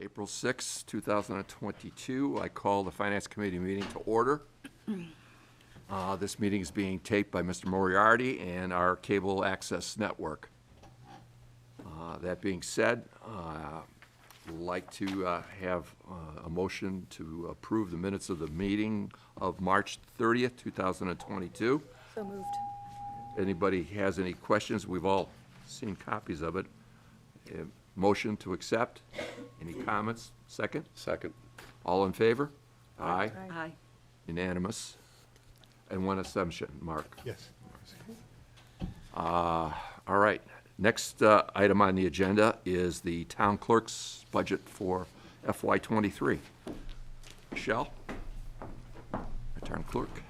April 6, 2022. I call the Finance Committee meeting to order. This meeting is being taped by Mr. Moriarty and our cable access network. That being said, I'd like to have a motion to approve the minutes of the meeting of March 30th, 2022. So moved. Anybody has any questions? We've all seen copies of it. Motion to accept. Any comments? Second? Second. All in favor? Aye. Aye. Unanimous. And one assumption, Mark. Yes. All right. Next item on the agenda is the town clerk's budget for FY '23. Michelle? Our town clerk.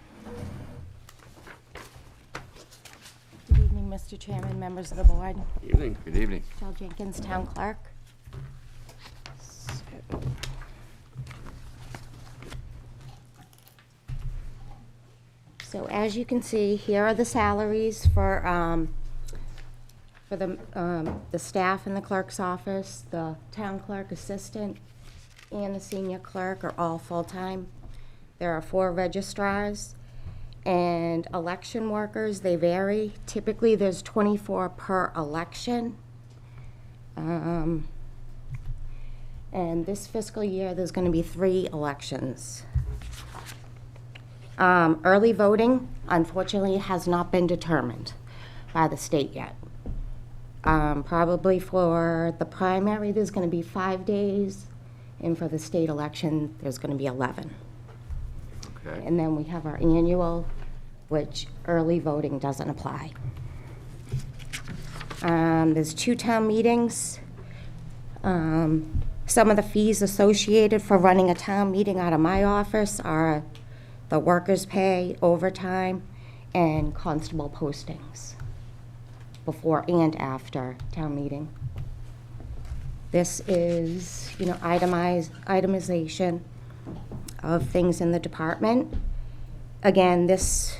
Good evening, Mr. Chairman, members of the board. Evening. Good evening. Michelle Jenkins, Town Clerk. So as you can see, here are the salaries for the staff in the clerk's office. The town clerk, assistant, and the senior clerk are all full-time. There are 4 registrars. And election workers, they vary. Typically, there's 24 per election. And this fiscal year, there's going to be 3 elections. Early voting, unfortunately, has not been determined by the state yet. Probably for the primary, there's going to be 5 days, and for the state election, there's going to be 11. Okay. And then we have our annual, which early voting doesn't apply. There's 2 town meetings. Some of the fees associated for running a town meeting out of my office are the workers' pay, overtime, and constable postings before and after town meeting. This is, itemization of things in the department. Again, this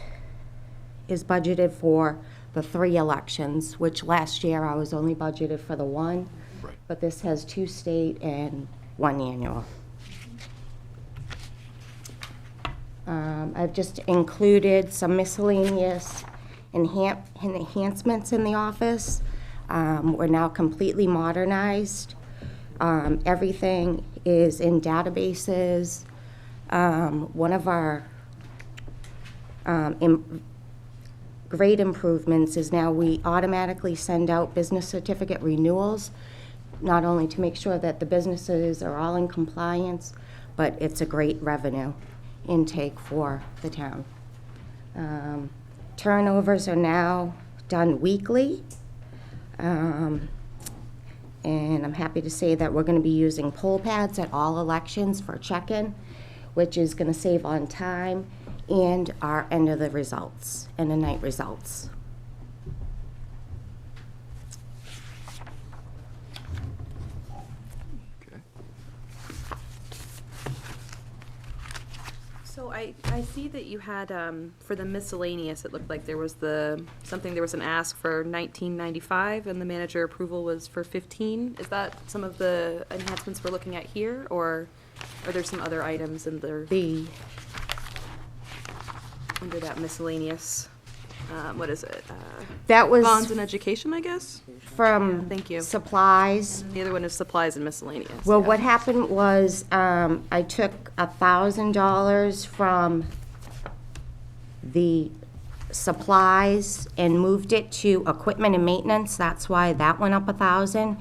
is budgeted for the 3 elections, which last year I was only budgeted for the 1. Right. But this has 2 state and 1 annual. I've just included some miscellaneous enhancements in the office. We're now completely modernized. Everything is in databases. One of our great improvements is now we automatically send out business certificate renewals, not only to make sure that the businesses are all in compliance, but it's a great revenue intake for the town. Turnovers are now done weekly. And I'm happy to say that we're going to be using poll pads at all elections for check-in, which is going to save on time and our end of the results, end of night results. Okay. So I see that you had, for the miscellaneous, it looked like there was there was an ask for $19.95 and the manager approval was for $15. Is that some of the enhancements we're looking at here, or are there some other items in there under that miscellaneous? What is it? That was Bonds and education, I guess? from Thank you. supplies. The other one is supplies and miscellaneous. Well, yeah. what happened was, I took $1,000 from the supplies and moved it to equipment and maintenance. That's why that went up $1,000,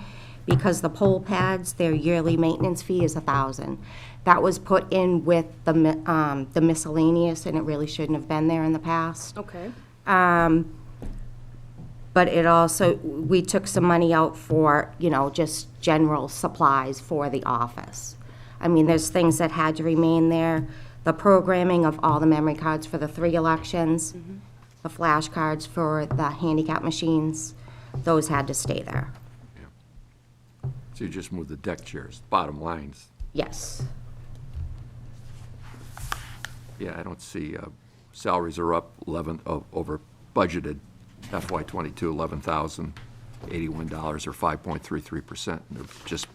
because the poll pads, their yearly maintenance fee is $1,000. That was put in with the miscellaneous, and it really shouldn't have been there in the past. Okay. But it also, we took some money out for, just general supplies for the office. I mean, there's things that had to remain there. The programming of all the memory cards for the 3 elections, the flash cards for the handicap machines, those had to stay there. So you just moved the deck chairs, bottom lines. Yes. Yeah, I don't see, salaries are up over budgeted FY '22, $11,081 or 5.33%. They're just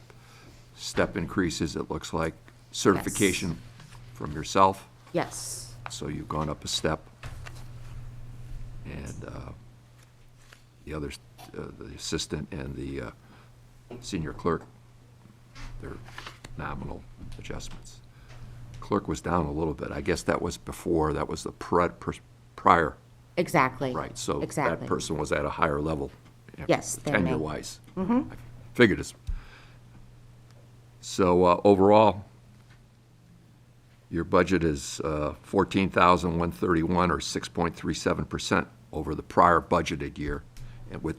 step increases, it looks like. Certification from yourself, Yes, so you've gone up a step. And the others, the assistant and the senior clerk, they're nominal adjustments. Clerk was down a little bit. I guess that was before, that was the prior, exactly. right? So that Exactly. person was at a higher level. Yes, than me. Tenure-wise. I figured as. So overall, your budget is 14,131, or 6.37% over the prior budgeted year, and with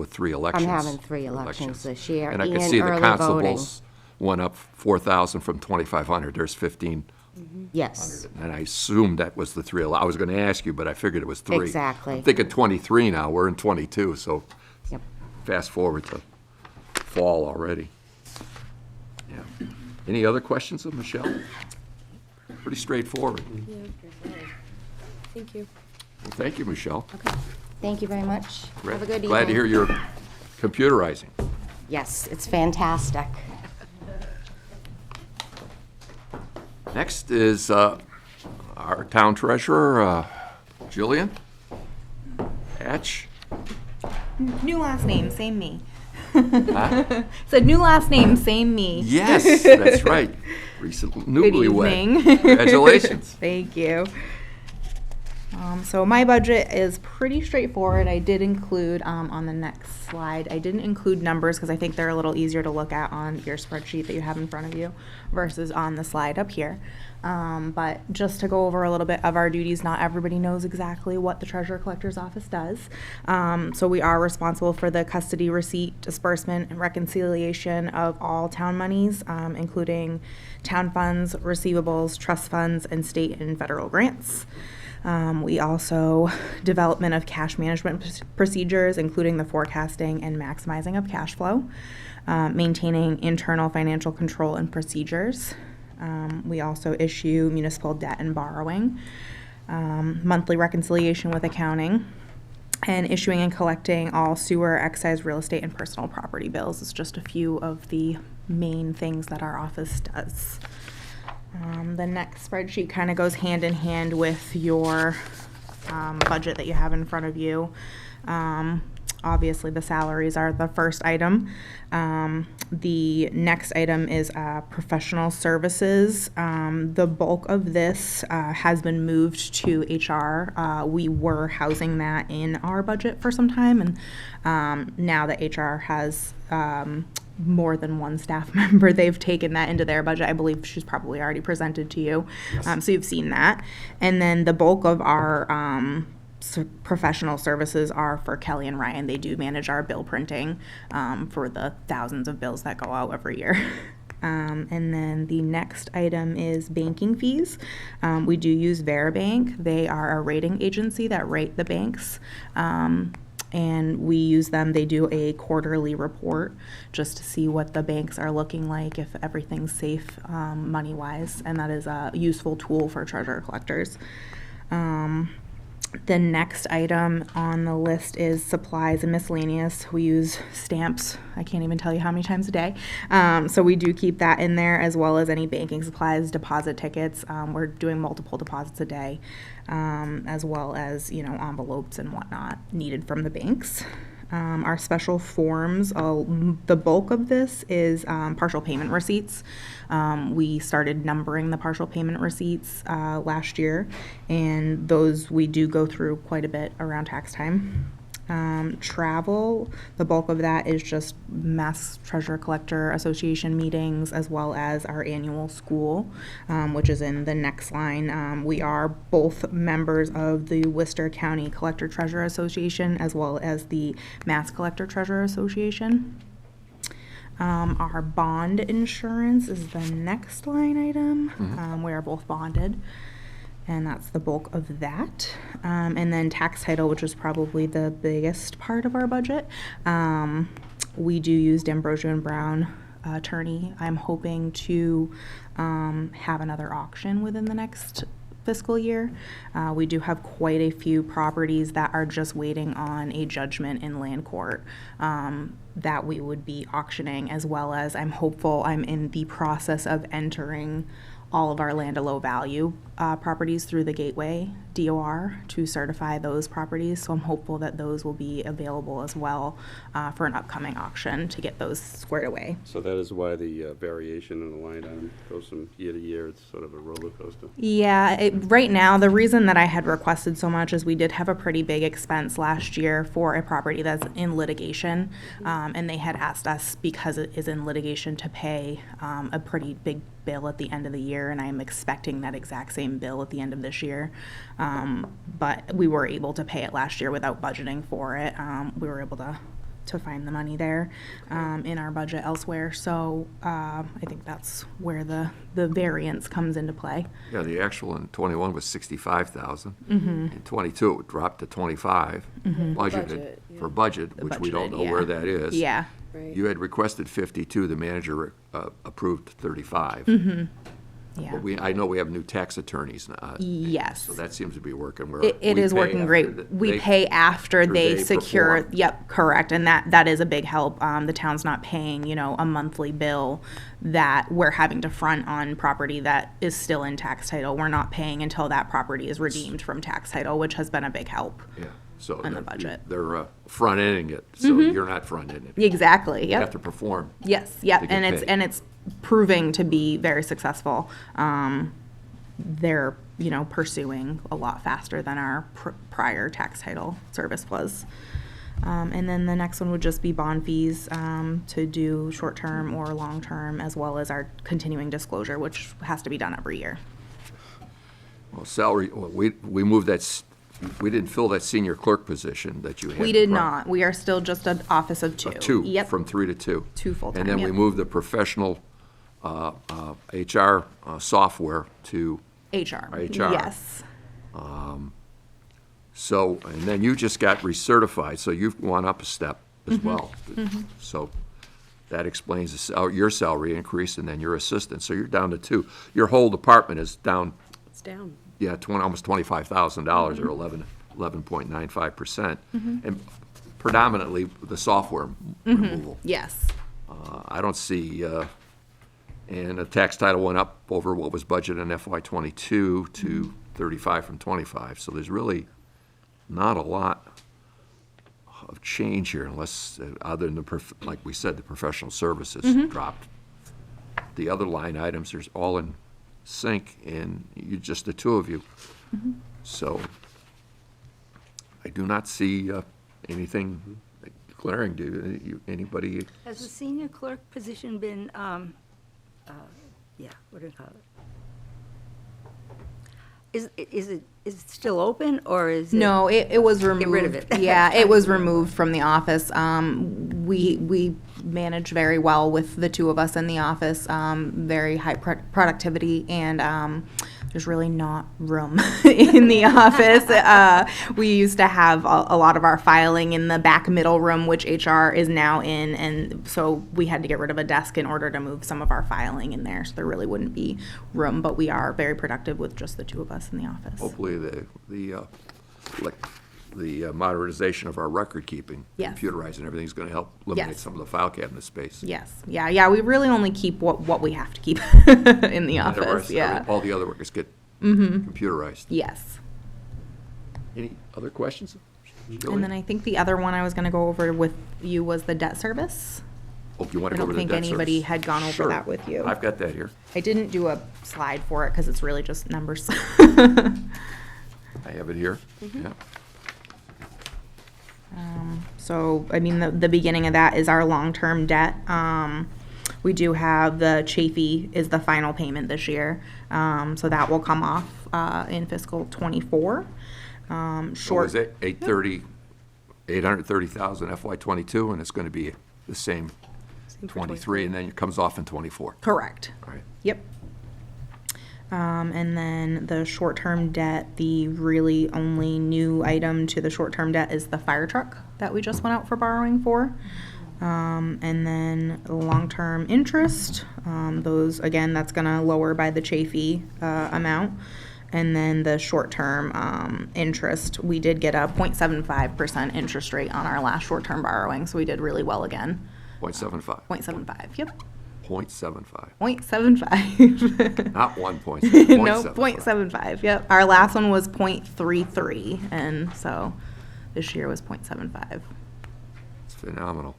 3 elections. having 3 elections this year, And I can and see the early constables went up 4,000 from 2,500. There's 1,500. Yes, And I assumed that was the 3. I was going to ask you, but I figured it was 3. Exactly. I'm thinking 23 now. We're in 22, so yep. fast forward to fall already. Yeah. Any other questions of Michelle? Pretty straightforward. Thank you. Well, thank you, Michelle. Thank you very much. Have a good evening. Glad to hear you're computerizing. Yes, it's fantastic. Next is our town treasurer, Jillian Hatch. New last name, same me. Huh? Said new last name, same me. Yes, that's right. Recent, Good newlywed. evening. Congratulations. Thank you. So my budget is pretty straightforward. I did include, on the next slide, I didn't include numbers because I think they're a little easier to look at on your spreadsheet that you have in front of you versus on the slide up here. But just to go over a little bit of our duties, not everybody knows exactly what the Treasurer Collector's Office does. So we are responsible for the custody, receipt, disbursement, and reconciliation of all town monies, including town funds, receivables, trust funds, and state and federal grants. We also development of cash management procedures, including the forecasting and maximizing of cash flow, maintaining internal financial control and procedures. We also issue municipal debt and borrowing, monthly reconciliation with accounting, and issuing and collecting all sewer, excise, real estate, and personal property bills is just a few of the main things that our office does. The next spreadsheet kind of goes hand in hand with your budget that you have in front of you. Obviously, the salaries are the first item. The next item is professional services. The bulk of this has been moved to HR. We were housing that in our budget for some time, and now that HR has more than one staff member, they've taken that into their budget. I believe she's probably already presented to you. So you've seen that. And then the bulk of our professional services are for Kelly and Ryan. They do manage our bill printing for the thousands of bills that go out every year. And then the next item is banking fees. We do use Veribank. They are a rating agency that rate the banks. And we use them. They do a quarterly report just to see what the banks are looking like, if everything's safe money-wise, and that is a useful tool for treasurer collectors. The next item on the list is supplies and miscellaneous. We use stamps. I can't even tell you how many times a day. So we do keep that in there, as well as any banking supplies, deposit tickets. We're doing multiple deposits a day, as well as, envelopes and whatnot needed from the banks. Our special forms, the bulk of this is partial payment receipts. We started numbering the partial payment receipts last year, and those we do go through quite a bit around tax time. Travel, the bulk of that is just Mass Treasurer Collector Association meetings, as well as our annual school, which is in the next line. We are both members of the Worcester County Collector Treasurer Association, as well as the Mass Collector Treasurer Association. Our bond insurance is the next line item. We are both bonded, and that's the bulk of that. And then tax title, which is probably the biggest part of our budget. We do use D'Ambrosio and Brown attorney. I'm hoping to have another auction within the next fiscal year. We do have quite a few properties that are just waiting on a judgment in land court that we would be auctioning, as well as I'm hopeful, I'm in the process of entering all of our land of low value properties through the Gateway DOR to certify those properties. So I'm hopeful that those will be available as well for an upcoming auction to get those squared away. So that is why the variation in the line item goes from year to year. It's sort of a roller coaster. Yeah, right now, the reason that I had requested so much is we did have a pretty big expense last year for a property that's in litigation. And they had asked us, because it is in litigation, to pay a pretty big bill at the end of the year, and I'm expecting that exact same bill at the end of this year. But we were able to pay it last year without budgeting for it. We were able to find the money there in our budget elsewhere. So I think that's where the variance comes into play. Yeah, the actual in '21 was 65,000. In '22, it dropped to 25, budgeted Budget, yeah. for budget, which we don't budgeted, know yeah. where that is. Yeah. Right. You had requested 52, the manager approved 35. Yeah. But I know we have new tax attorneys now. Yes. So that seems to be working. It is working great. We pay after they secure, perform. yep, correct, and that is a big help. The town's not paying, a monthly bill that we're having to front on property that is still in tax title. We're not paying until that property is redeemed from tax title, which has been a big help. Yeah, so on the they're- budget. They're front-ending it, so you're not front-ending it. Exactly, You have yep. to perform. Yes, yep, to get and paid. it's proving to be very successful. They're, pursuing a lot faster than our prior tax title service was. And then the next one would just be bond fees to do short-term or long-term, as well as our continuing disclosure, which has to be done every year. Well, salary, we moved that, we didn't fill that senior clerk position that you had. We did prior- not. We are still just an office of two. Two, Yep. from 3 to 2. 2 full-time, And then we yep. moved the professional HR software to, HR. HR. Yes. so, and then you just got recertified, so you've gone up a step as Mm-hmm. well. So that explains your salary increase and then your assistant, so you're down to 2. Your whole department is down, It's down. yeah, almost $25,000 or 11.95%. And predominantly the software removal. Yes. I don't see, and the tax title went up over what was budgeted in FY '22 to 35 from 25. So there's really not a lot of change here unless, other than like we said, the professional services dropped. The other line items are all in sync, and just the two of you. So I do not see anything glaring. Anybody? Has the senior clerk position been, what do you call it? Is it still open, or is it? No, it was removed. rid of it. Yeah, it was removed from the office. We manage very well with the two of us in the office, very high productivity, and there's really not room in the office. We used to have a lot of our filing in the back middle room, which HR is now in, and so we had to get rid of a desk in order to move some of our filing in there, so there really wouldn't be room, but we are very productive with just the two of us in the office. Hopefully, the modernization of our record keeping, Yes. computerizing everything's going to help eliminate Yes. some of the file cabinet space. Yes, yeah, we really only keep what we have to keep in the And the office, rest- yeah. All the other workers get computerized. Yes. Any other questions? And then I think the other one I was gonna go over with you was the debt service. Oh, you want I to go don't over the think debt anybody service? had gone over Sure. that with you. I've got that here. I didn't do a slide for it because it's really just numbers. I have it here. Yeah. So, I mean, the beginning of that is our long-term debt. We do have the Chafee is the final payment this year. So that will come off in fiscal '24. So Short, was it 830,000 FY '22, and it's going to be the same Same for '23, and then it comes off in '24. correct. All right. Yep. And then the short-term debt, the really only new item to the short-term debt is the fire truck that we just went out for borrowing for. And then the long-term interest, those, again, that's gonna lower by the Chafee amount. And then the short-term interest, we did get a 0.75% interest rate on our last short-term borrowing, so we did really well again. 0.75. 0.75, yep. 0.75. 0.75. Not 1.7. No, 0.75, yep. Our last one was 0.33, and so this year was 0.75. It's phenomenal.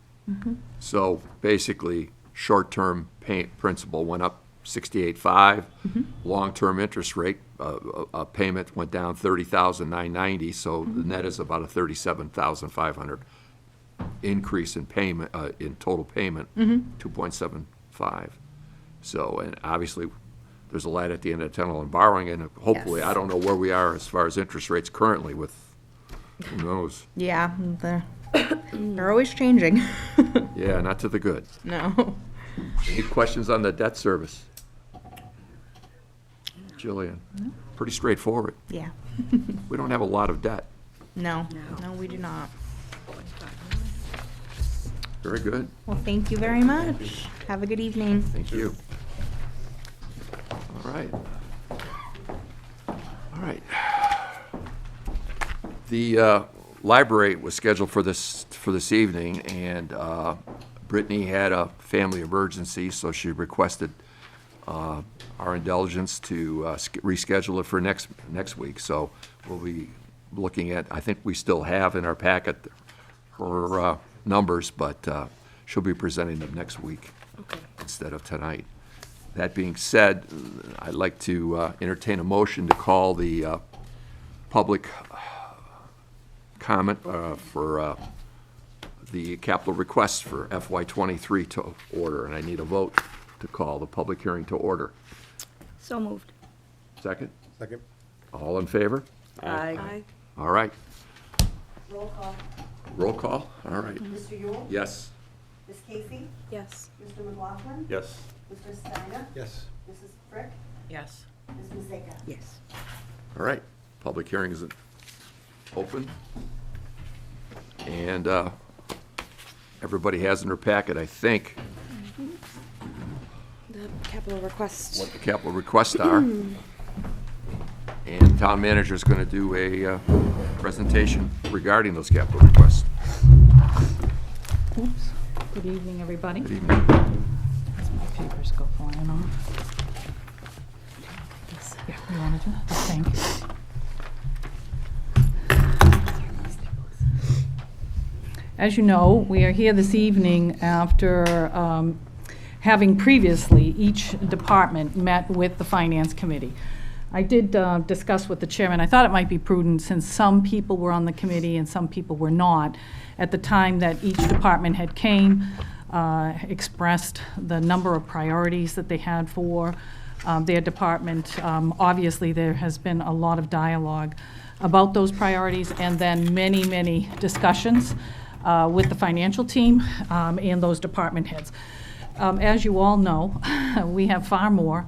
So basically, short-term principal went up 68.5. Long-term interest rate, payment went down 30,990, so the net is about a 37,500 increase in payment, in total payment, 2.75. So, and obviously, there's a light at the end of the tunnel in borrowing, and hopefully, I Yes. don't know where we are as far as interest rates currently with, who knows? Yeah, they're always changing. Yeah, not to the good. No. Any questions on the debt service? Jillian? Pretty straightforward. Yeah. We don't have a lot of debt. No, we do not. Very good. Well, thank you very much. Have a good evening. Thank you. All right. All right. The library was scheduled for this evening, and Brittany had a family emergency, so she requested our indulgence to reschedule it for next week. So we'll be looking at, I think we still have in our packet her numbers, but she'll be presenting them next week instead of tonight. That being said, I'd like to entertain a motion to call the public comment for the capital requests for FY '23 to order, and I need a vote to call the public hearing to order. So moved. Second? Second. All in favor? Aye. All right. Roll call. Roll call? All right. Mr. Yule? Yes. Ms. Casey? Yes. Mr. McLaughlin? Yes. Mr. Steiner? Yes. Mrs. Frick? Yes. Ms. Mazeka? Yes. All right. Public hearing is open. And everybody has in their packet, I think, The capital request. what the capital requests are. And town manager is going to do a presentation regarding those capital requests. Good evening, everybody. Good evening. My papers go flying off. Yeah, you wanted to? Thank you. As you know, we are here this evening after having previously, each department met with the Finance Committee. I did discuss with the chairman, I thought it might be prudent, since some people were on the committee and some people were not, at the time that each department had came, expressed the number of priorities that they had for their department. Obviously, there has been a lot of dialogue about those priorities, and then many, many discussions with the financial team and those department heads. As you all know, we have far more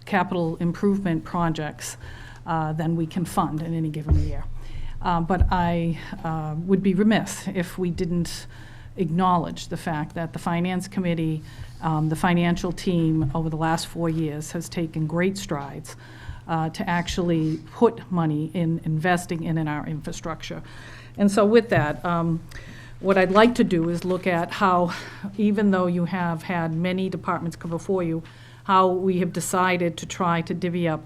capital improvement projects than we can fund in any given year. But I would be remiss if we didn't acknowledge the fact that the Finance Committee, the financial team over the last 4 years has taken great strides to actually put money in investing in our infrastructure. And so with that, what I'd like to do is look at how, even though you have had many departments come before you, how we have decided to try to divvy up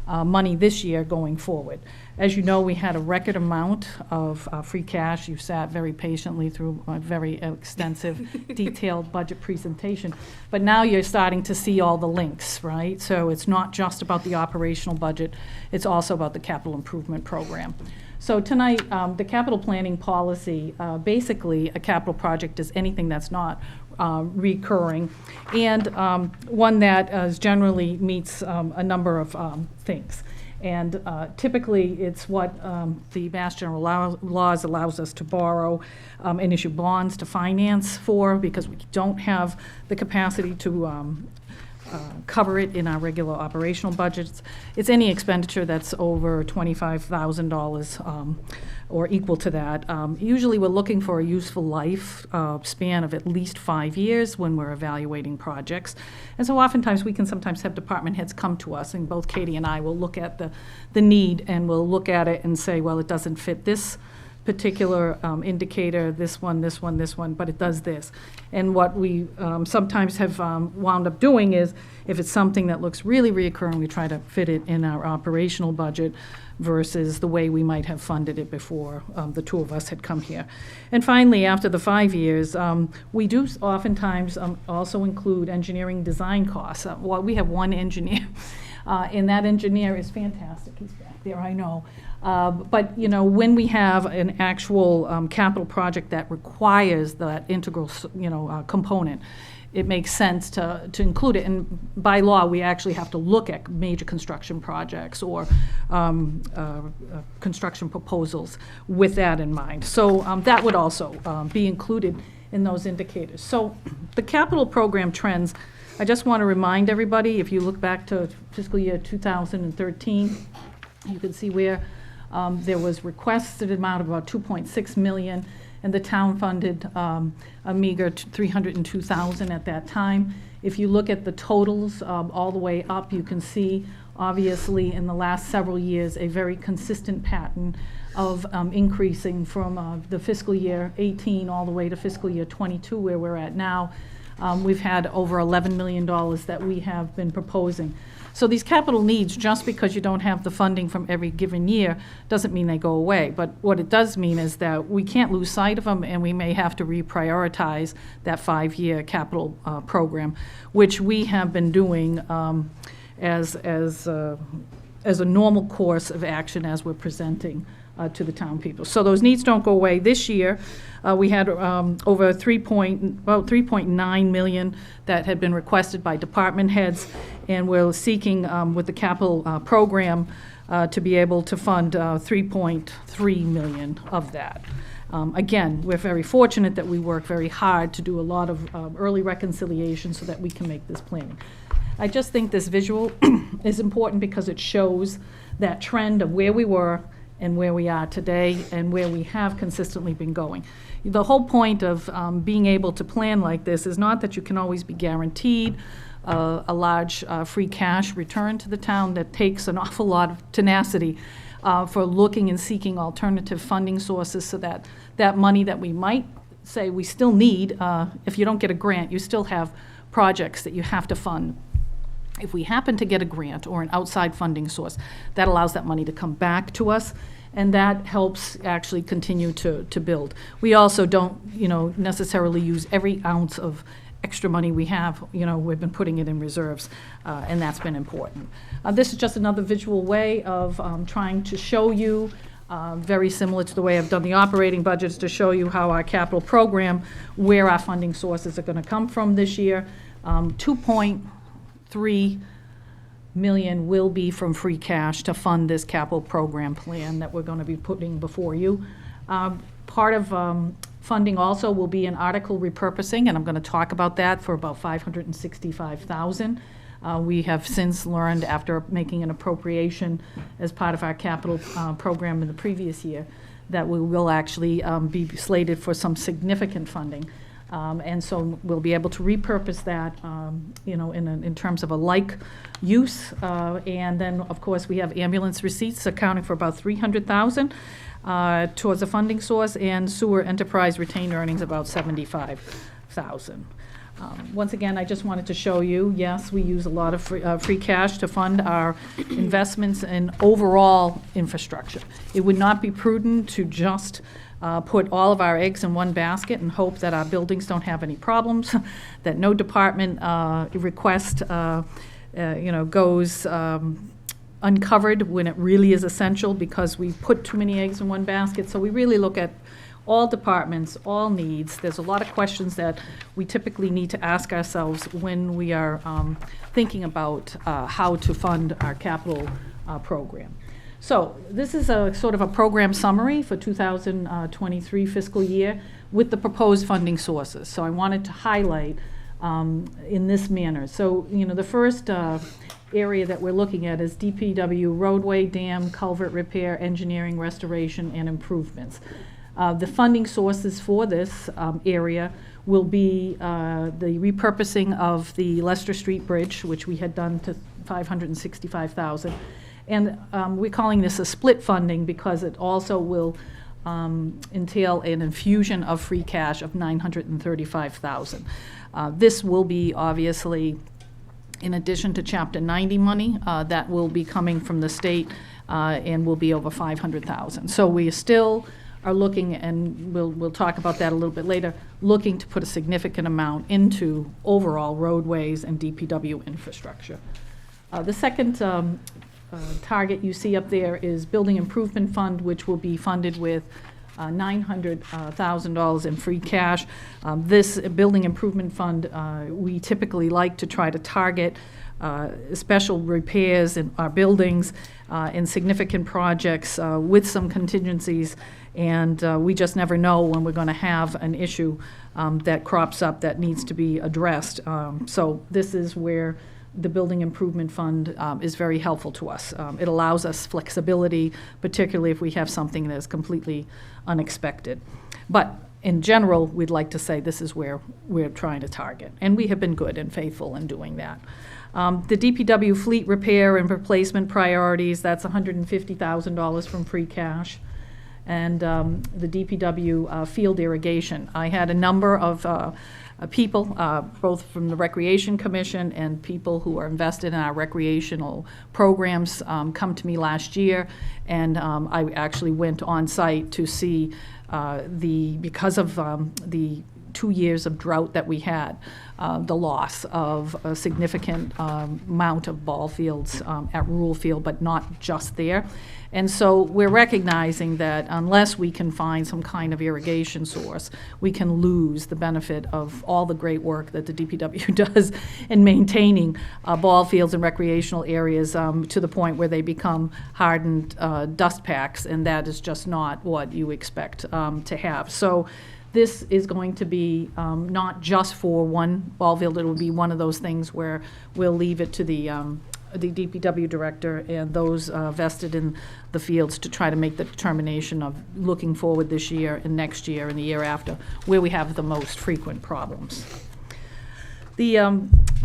money this year going forward. As you know, we had a record amount of free cash. You sat very patiently through a very extensive, detailed budget presentation. But now you're starting to see all the links, right? So it's not just about the operational budget, it's also about the capital improvement program. So tonight, the capital planning policy, basically a capital project is anything that's not recurring, and one that generally meets a number of things. And typically, it's what the Mass General Laws allows us to borrow and issue bonds to finance for, because we don't have the capacity to cover it in our regular operational budgets. It's any expenditure that's over $25,000 or equal to that. Usually, we're looking for a useful life span of at least 5 years when we're evaluating projects. And so oftentimes, we can sometimes have department heads come to us, and both Katie and I will look at the need, and we'll look at it and say, well, it doesn't fit this particular indicator, this one, but it does this. And what we sometimes have wound up doing is, if it's something that looks really reoccurring, we try to fit it in our operational budget versus the way we might have funded it before the two of us had come here. And finally, after the 5 years, we do oftentimes also include engineering design costs. Well, we have one engineer, and that engineer is fantastic. He's back there, I know. But, you know, when we have an actual capital project that requires that integral, component, it makes sense to include it. And by law, we actually have to look at major construction projects or construction proposals with that in mind. So that would also be included in those indicators. So the capital program trends, I just want to remind everybody, if you look back to fiscal year 2013, you can see where there was requested amount of about $2.6 million, and the town funded a meager $302,000 at that time. If you look at the totals all the way up, you can see, obviously, in the last several years, a very consistent pattern of increasing from the fiscal year 18 all the way to fiscal year 22, where we're at now. We've had over $11 million that we have been proposing. So these capital needs, just because you don't have the funding from every given year, doesn't mean they go away. But what it does mean is that we can't lose sight of them, and we may have to reprioritize that 5-year capital program, which we have been doing as a normal course of action as we're presenting to the town people. So those needs don't go away. This year, we had over $3.9 million that had been requested by department heads, and we're seeking with the capital program to be able to fund $3.3 million of that. Again, we're very fortunate that we work very hard to do a lot of early reconciliation so that we can make this planning. I just think this visual is important because it shows that trend of where we were and where we are today and where we have consistently been going. The whole point of being able to plan like this is not that you can always be guaranteed a large free cash return to the town. That takes an awful lot of tenacity for looking and seeking alternative funding sources so that that money that we might say we still need, if you don't get a grant, you still have projects that you have to fund. If we happen to get a grant or an outside funding source, that allows that money to come back to us, and that helps actually continue to build. We also don't, necessarily use every ounce of extra money we have. We've been putting it in reserves, and that's been important. This is just another visual way of trying to show you, very similar to the way I've done the operating budgets, to show you how our capital program, where our funding sources are going to come from this year. $2.3 million will be from free cash to fund this capital program plan that we're going to be putting before you. Part of funding also will be an article repurposing, and I'm going to talk about that for about $565,000. We have since learned, after making an appropriation as part of our capital program in the previous year, that we will actually be slated for some significant funding. And so we'll be able to repurpose that, in terms of a like use. And then, of course, we have ambulance receipts accounting for about $300,000 towards a funding source, and sewer enterprise retained earnings about $75,000. Once again, I just wanted to show you, yes, we use a lot of free cash to fund our investments in overall infrastructure. It would not be prudent to just put all of our eggs in one basket and hope that our buildings don't have any problems, that no department request goes uncovered when it really is essential, because we put too many eggs in one basket. So we really look at all departments, all needs. There's a lot of questions that we typically need to ask ourselves when we are thinking about how to fund our capital program. So this is a sort of a program summary for 2023 fiscal year with the proposed funding sources. So I wanted to highlight in this manner. So, the first area that we're looking at is DPW roadway, dam, culvert repair, engineering, restoration, and improvements. The funding sources for this area will be the repurposing of the Leicester Street Bridge, which we had done to $565,000. And we're calling this a split funding because it also will entail an infusion of free cash of $935,000. This will be obviously in addition to Chapter 90 money that will be coming from the state and will be over $500,000. So we still are looking, and we'll talk about that a little bit later, looking to put a significant amount into overall roadways and DPW infrastructure. The second target you see up there is Building Improvement Fund, which will be funded with $900,000 in free cash. This Building Improvement Fund, we typically like to try to target special repairs in our buildings and significant projects with some contingencies, and we just never know when we're going to have an issue that crops up that needs to be addressed. So this is where the Building Improvement Fund is very helpful to us. It allows us flexibility, particularly if we have something that is completely unexpected. But in general, we'd like to say this is where we're trying to target, and we have been good and faithful in doing that. The DPW fleet repair and replacement priorities, that's $150,000 from free cash. And the DPW field irrigation. I had a number of people, both from the Recreation Commission and people who are invested in our recreational programs, come to me last year, and I actually went on site to see because of the 2 years of drought that we had, the loss of a significant amount of ball fields at Rural Field, but not just there. And so we're recognizing that unless we can find some kind of irrigation source, we can lose the benefit of all the great work that the DPW does in maintaining ball fields and recreational areas to the point where they become hardened dust packs, and that is just not what you expect to have. So this is going to be not just for one ball field. It will be one of those things where we'll leave it to the DPW director and those vested in the fields to try to make the determination of looking forward this year and next year and the year after, where we have the most frequent problems. The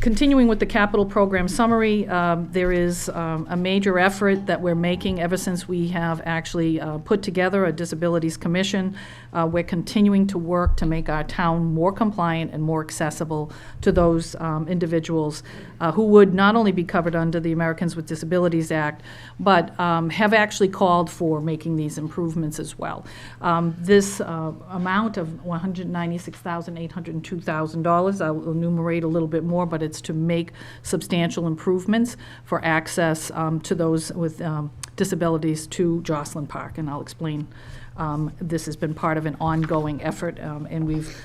continuing with the capital program summary, there is a major effort that we're making ever since we have actually put together a disabilities commission. We're continuing to work to make our town more compliant and more accessible to those individuals who would not only be covered under the Americans with Disabilities Act, but have actually called for making these improvements as well. This amount of $196,802,000, I will enumerate a little bit more, but it's to make substantial improvements for access to those with disabilities to Jocelyn Park, and I'll explain. This has been part of an ongoing effort, and we've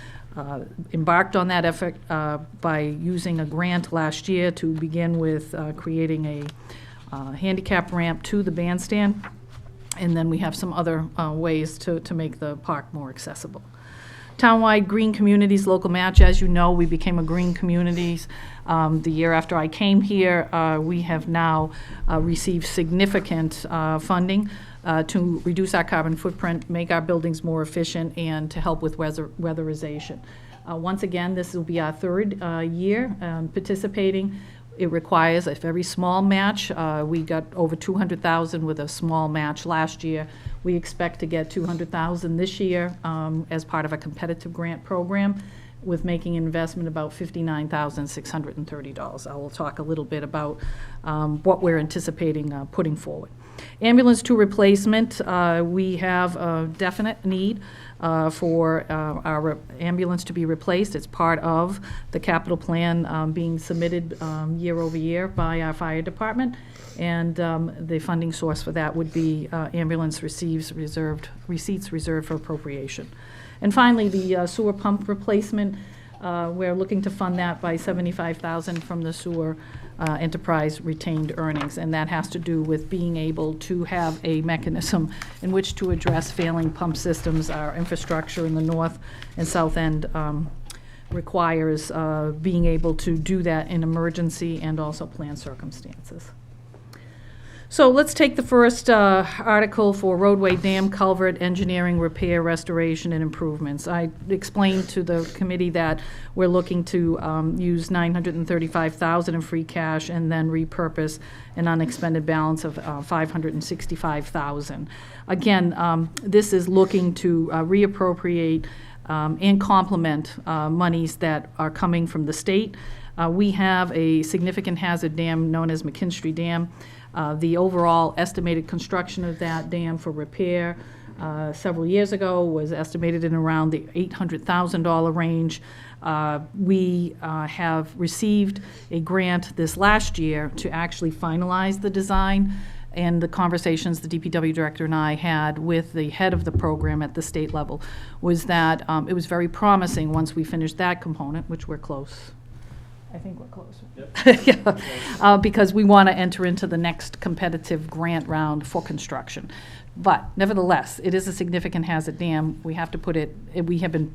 embarked on that effort by using a grant last year to begin with creating a handicap ramp to the bandstand, and then we have some other ways to make the park more accessible. Townwide Green Communities local match, as you know, we became a Green Communities the year after I came here. We have now received significant funding to reduce our carbon footprint, make our buildings more efficient, and to help with weatherization. Once again, this will be our third year participating. It requires a very small match. We got over $200,000 with a small match last year. We expect to get $200,000 this year as part of a competitive grant program, with making an investment about $59,630. I will talk a little bit about what we're anticipating putting forward. Ambulance 2 replacement, we have a definite need for our ambulance to be replaced. It's part of the capital plan being submitted year over year by our fire department, and the funding source for that would be ambulance receipts reserved for appropriation. And finally, the sewer pump replacement, we're looking to fund that by $75,000 from the sewer enterprise retained earnings, and that has to do with being able to have a mechanism in which to address failing pump systems, our infrastructure in the north and south end requires being able to do that in emergency and also planned circumstances. So let's take the first article for roadway dam culvert engineering, repair, restoration, and improvements. I explained to the committee that we're looking to use $935,000 in free cash and then repurpose an unexpended balance of $565,000. Again, this is looking to reappropriate and complement monies that are coming from the state. We have a significant hazard dam known as McKinstry Dam. The overall estimated construction of that dam for repair several years ago was estimated in around the $800,000 range. We have received a grant this last year to actually finalize the design, and the conversations the DPW director and I had with the head of the program at the state level was that it was very promising once we finished that component, which we're close. I think we're close. Yeah. Because we want to enter into the next competitive grant round for construction. But nevertheless, it is a significant hazard dam. We have to put it, we have been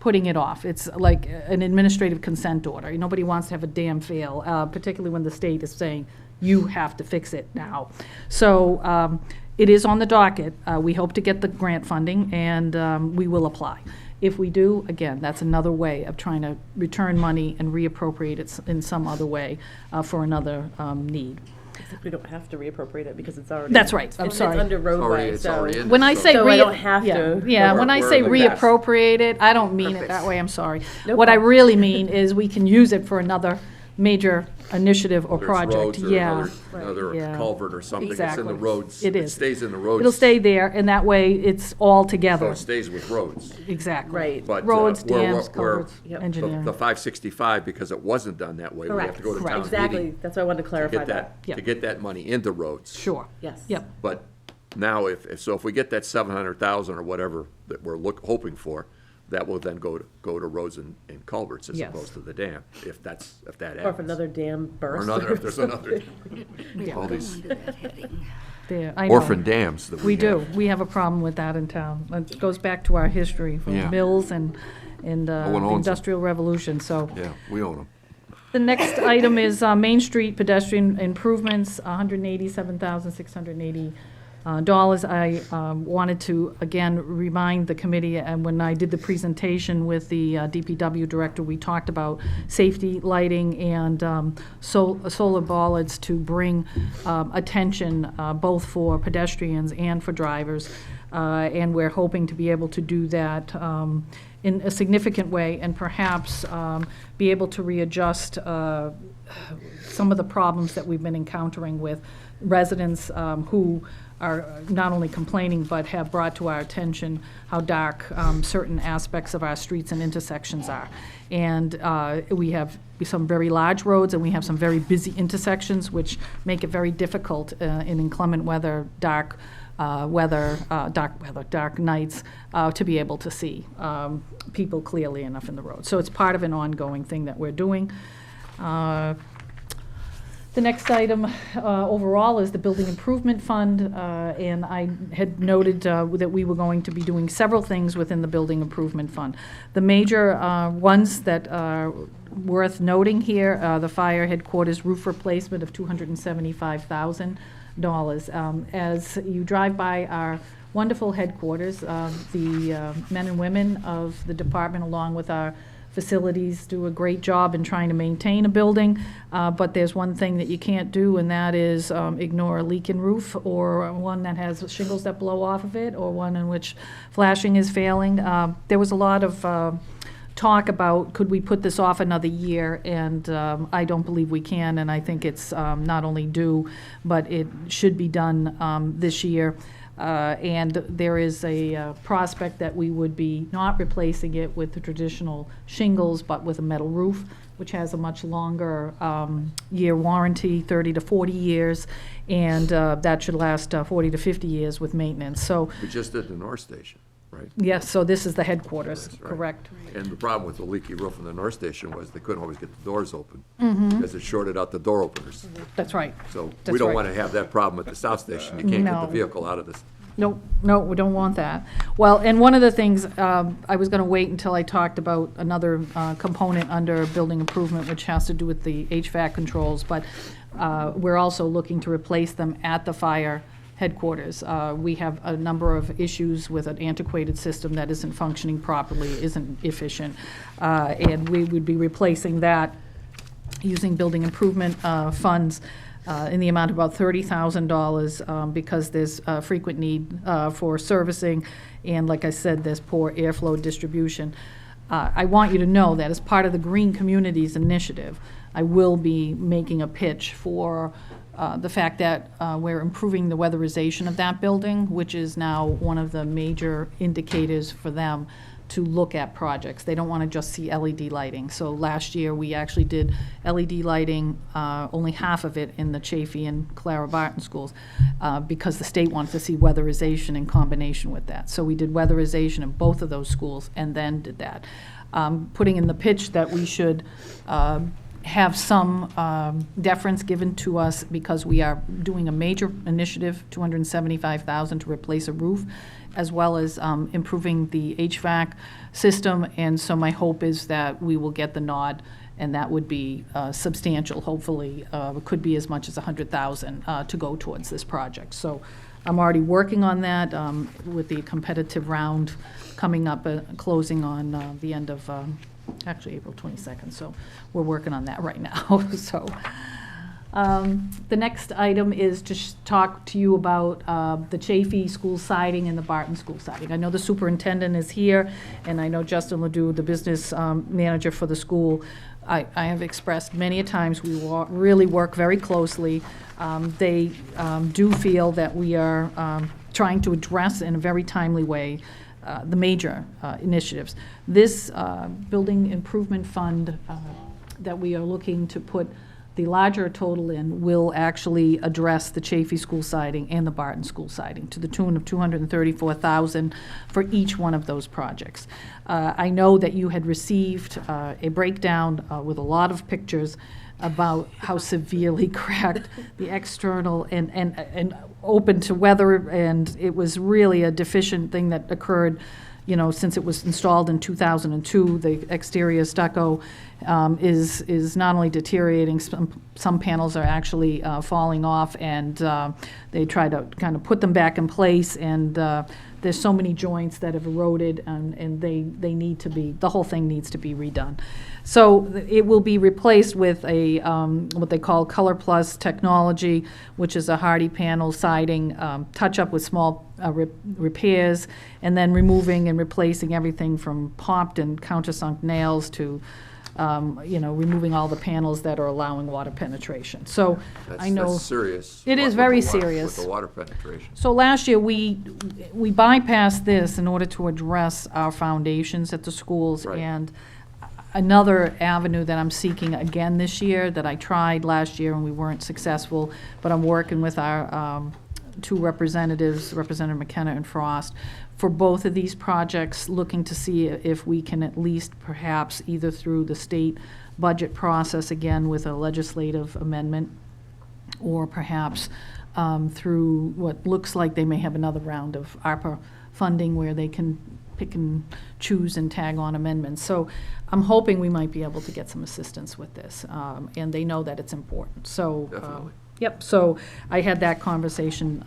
putting it off. It's like an administrative consent order. Nobody wants to have a dam fail, particularly when the state is saying, you have to fix it now. So it is on the docket. We hope to get the grant funding, and we will apply. If we do, again, that's another way of trying to return money and reappropriate it in some other way for another need. Except we don't have to reappropriate it because it's already. That's right, I'm sorry. It's under roadway, It's so. already in When there, I so- say So I don't have to. Yeah, when I We're say in the past. reappropriate it, I don't mean it that way, I'm sorry. What I really mean is we can use it for another major initiative or There's project, roads or yeah. another Yeah. culvert or something, it's in Exactly. the roads. It is. stays in the roads. It'll stay there, and that way it's all So together. it stays with roads. Exactly. Right. But, Roads, we're- dams, we're- culverts, Yep. engineering. The 565, because it wasn't done that way, we have to go to Correct. town Exactly, meeting that's why I wanted to to clarify get that. that, to get that money into roads. Sure. Yes. Yep. But now, if we get that 700,000 or whatever that we're hoping for, that will then go to roads and culverts as Yes. opposed to the dam, if that happens. Or if another dam Or bursts. another, if there's another, all these There, I know. orphan dams that we We do. have. We have a problem with that in town. It goes back to our history from Yeah. mills and one the owns 'em. Industrial Revolution, so. Yeah, we own them. The next item is Main Street pedestrian improvements, $187,680. I wanted to, again, remind the committee, and when I did the presentation with the DPW director, we talked about safety, lighting, and solar bollards to bring attention both for pedestrians and for drivers. And we're hoping to be able to do that in a significant way and perhaps be able to readjust some of the problems that we've been encountering with residents who are not only complaining but have brought to our attention how dark certain aspects of our streets and intersections are. And we have some very large roads and we have some very busy intersections which make it very difficult in inclement weather, dark nights, to be able to see people clearly enough in the road. So it's part of an ongoing thing that we're doing. The next item overall is the Building Improvement Fund, and I had noted that we were going to be doing several things within the Building Improvement Fund. The major ones that are worth noting here, the fire headquarters roof replacement of $275,000. As you drive by our wonderful headquarters, the men and women of the department, along with our facilities, do a great job in trying to maintain a building, but there's one thing that you can't do, and that is ignore a leaking roof, or one that has shingles that blow off of it, or one in which flashing is failing. There was a lot of talk about, could we put this off another year, and I don't believe we can, and I think it's not only due, but it should be done this year. And there is a prospect that we would be not replacing it with the traditional shingles, but with a metal roof, which has a much longer year warranty, 30 to 40 years, and that should last 40 to 50 years with maintenance. So, We just did the North Station, right? yes, so this is the headquarters, That's right. correct? And the problem with the leaky roof in the North Station was they couldn't always get the doors open Mm-hmm. because it shorted out the door openers. That's right. So we That's don't right. want to have that problem at the South Station. You can't get No. the vehicle out of this, No, no, we don't want that. Well, and one of the things, I was gonna wait until I talked about another component under building improvement, which has to do with the HVAC controls, but we're also looking to replace them at the fire headquarters. We have a number of issues with an antiquated system that isn't functioning properly, isn't efficient, and we would be replacing that using building improvement funds in the amount of about $30,000 because there's frequent need for servicing, and like I said, there's poor airflow distribution. I want you to know that as part of the Green Communities Initiative, I will be making a pitch for the fact that we're improving the weatherization of that building, which is now one of the major indicators for them to look at projects. They don't want to just see LED lighting. So last year, we actually did LED lighting, only half of it in the Chafee and Clara Barton schools, because the state wanted to see weatherization in combination with that. So we did weatherization in both of those schools and then did that. Putting in the pitch that we should have some deference given to us because we are doing a major initiative, $275,000 to replace a roof, as well as improving the HVAC system. And so my hope is that we will get the nod, and that would be substantial, hopefully. It could be as much as $100,000 to go towards this project. So I'm already working on that with the competitive round coming up, closing on the end of actually April 22nd, so we're working on that right now. So the next item is to talk to you about the Chafee school siding and the Barton school siding. I know the superintendent is here, and I know Justin Ledoux, the business manager for the school. I have expressed many a times we really work very closely. They do feel that we are trying to address in a very timely way the major initiatives. This building improvement fund that we are looking to put the larger total in will actually address the Chafee school siding and the Barton school siding to the tune of $234,000 for each one of those projects. I know that you had received a breakdown with a lot of pictures about how severely cracked the external and open to weather, and it was really a deficient thing that occurred, since it was installed in 2002. The exterior stucco is not only deteriorating, some panels are actually falling off, and they try to kind of put them back in place, and there's so many joints that have eroded, and they need to be, the whole thing needs to be redone. So it will be replaced with a what they call Color Plus technology, which is a hardy panel siding, touch-up with small repairs, and then removing and replacing everything from popped and countersunk nails to removing all the panels that are allowing water penetration. So I know That's serious. It is with very the water- serious. With the water penetration. So last year, we bypassed this in order to address our foundations at the schools. Right. And another avenue that I'm seeking again this year, that I tried last year and we weren't successful, but I'm working with our two representatives, Representative McKenna and Frost, for both of these projects, looking to see if we can at least perhaps either through the state budget process, again with a legislative amendment, or perhaps through what looks like they may have another round of ARPA funding where they can pick and choose and tag on amendments. So I'm hoping we might be able to get some assistance with this, and they know that it's important. So, Definitely. Yep, so I had that conversation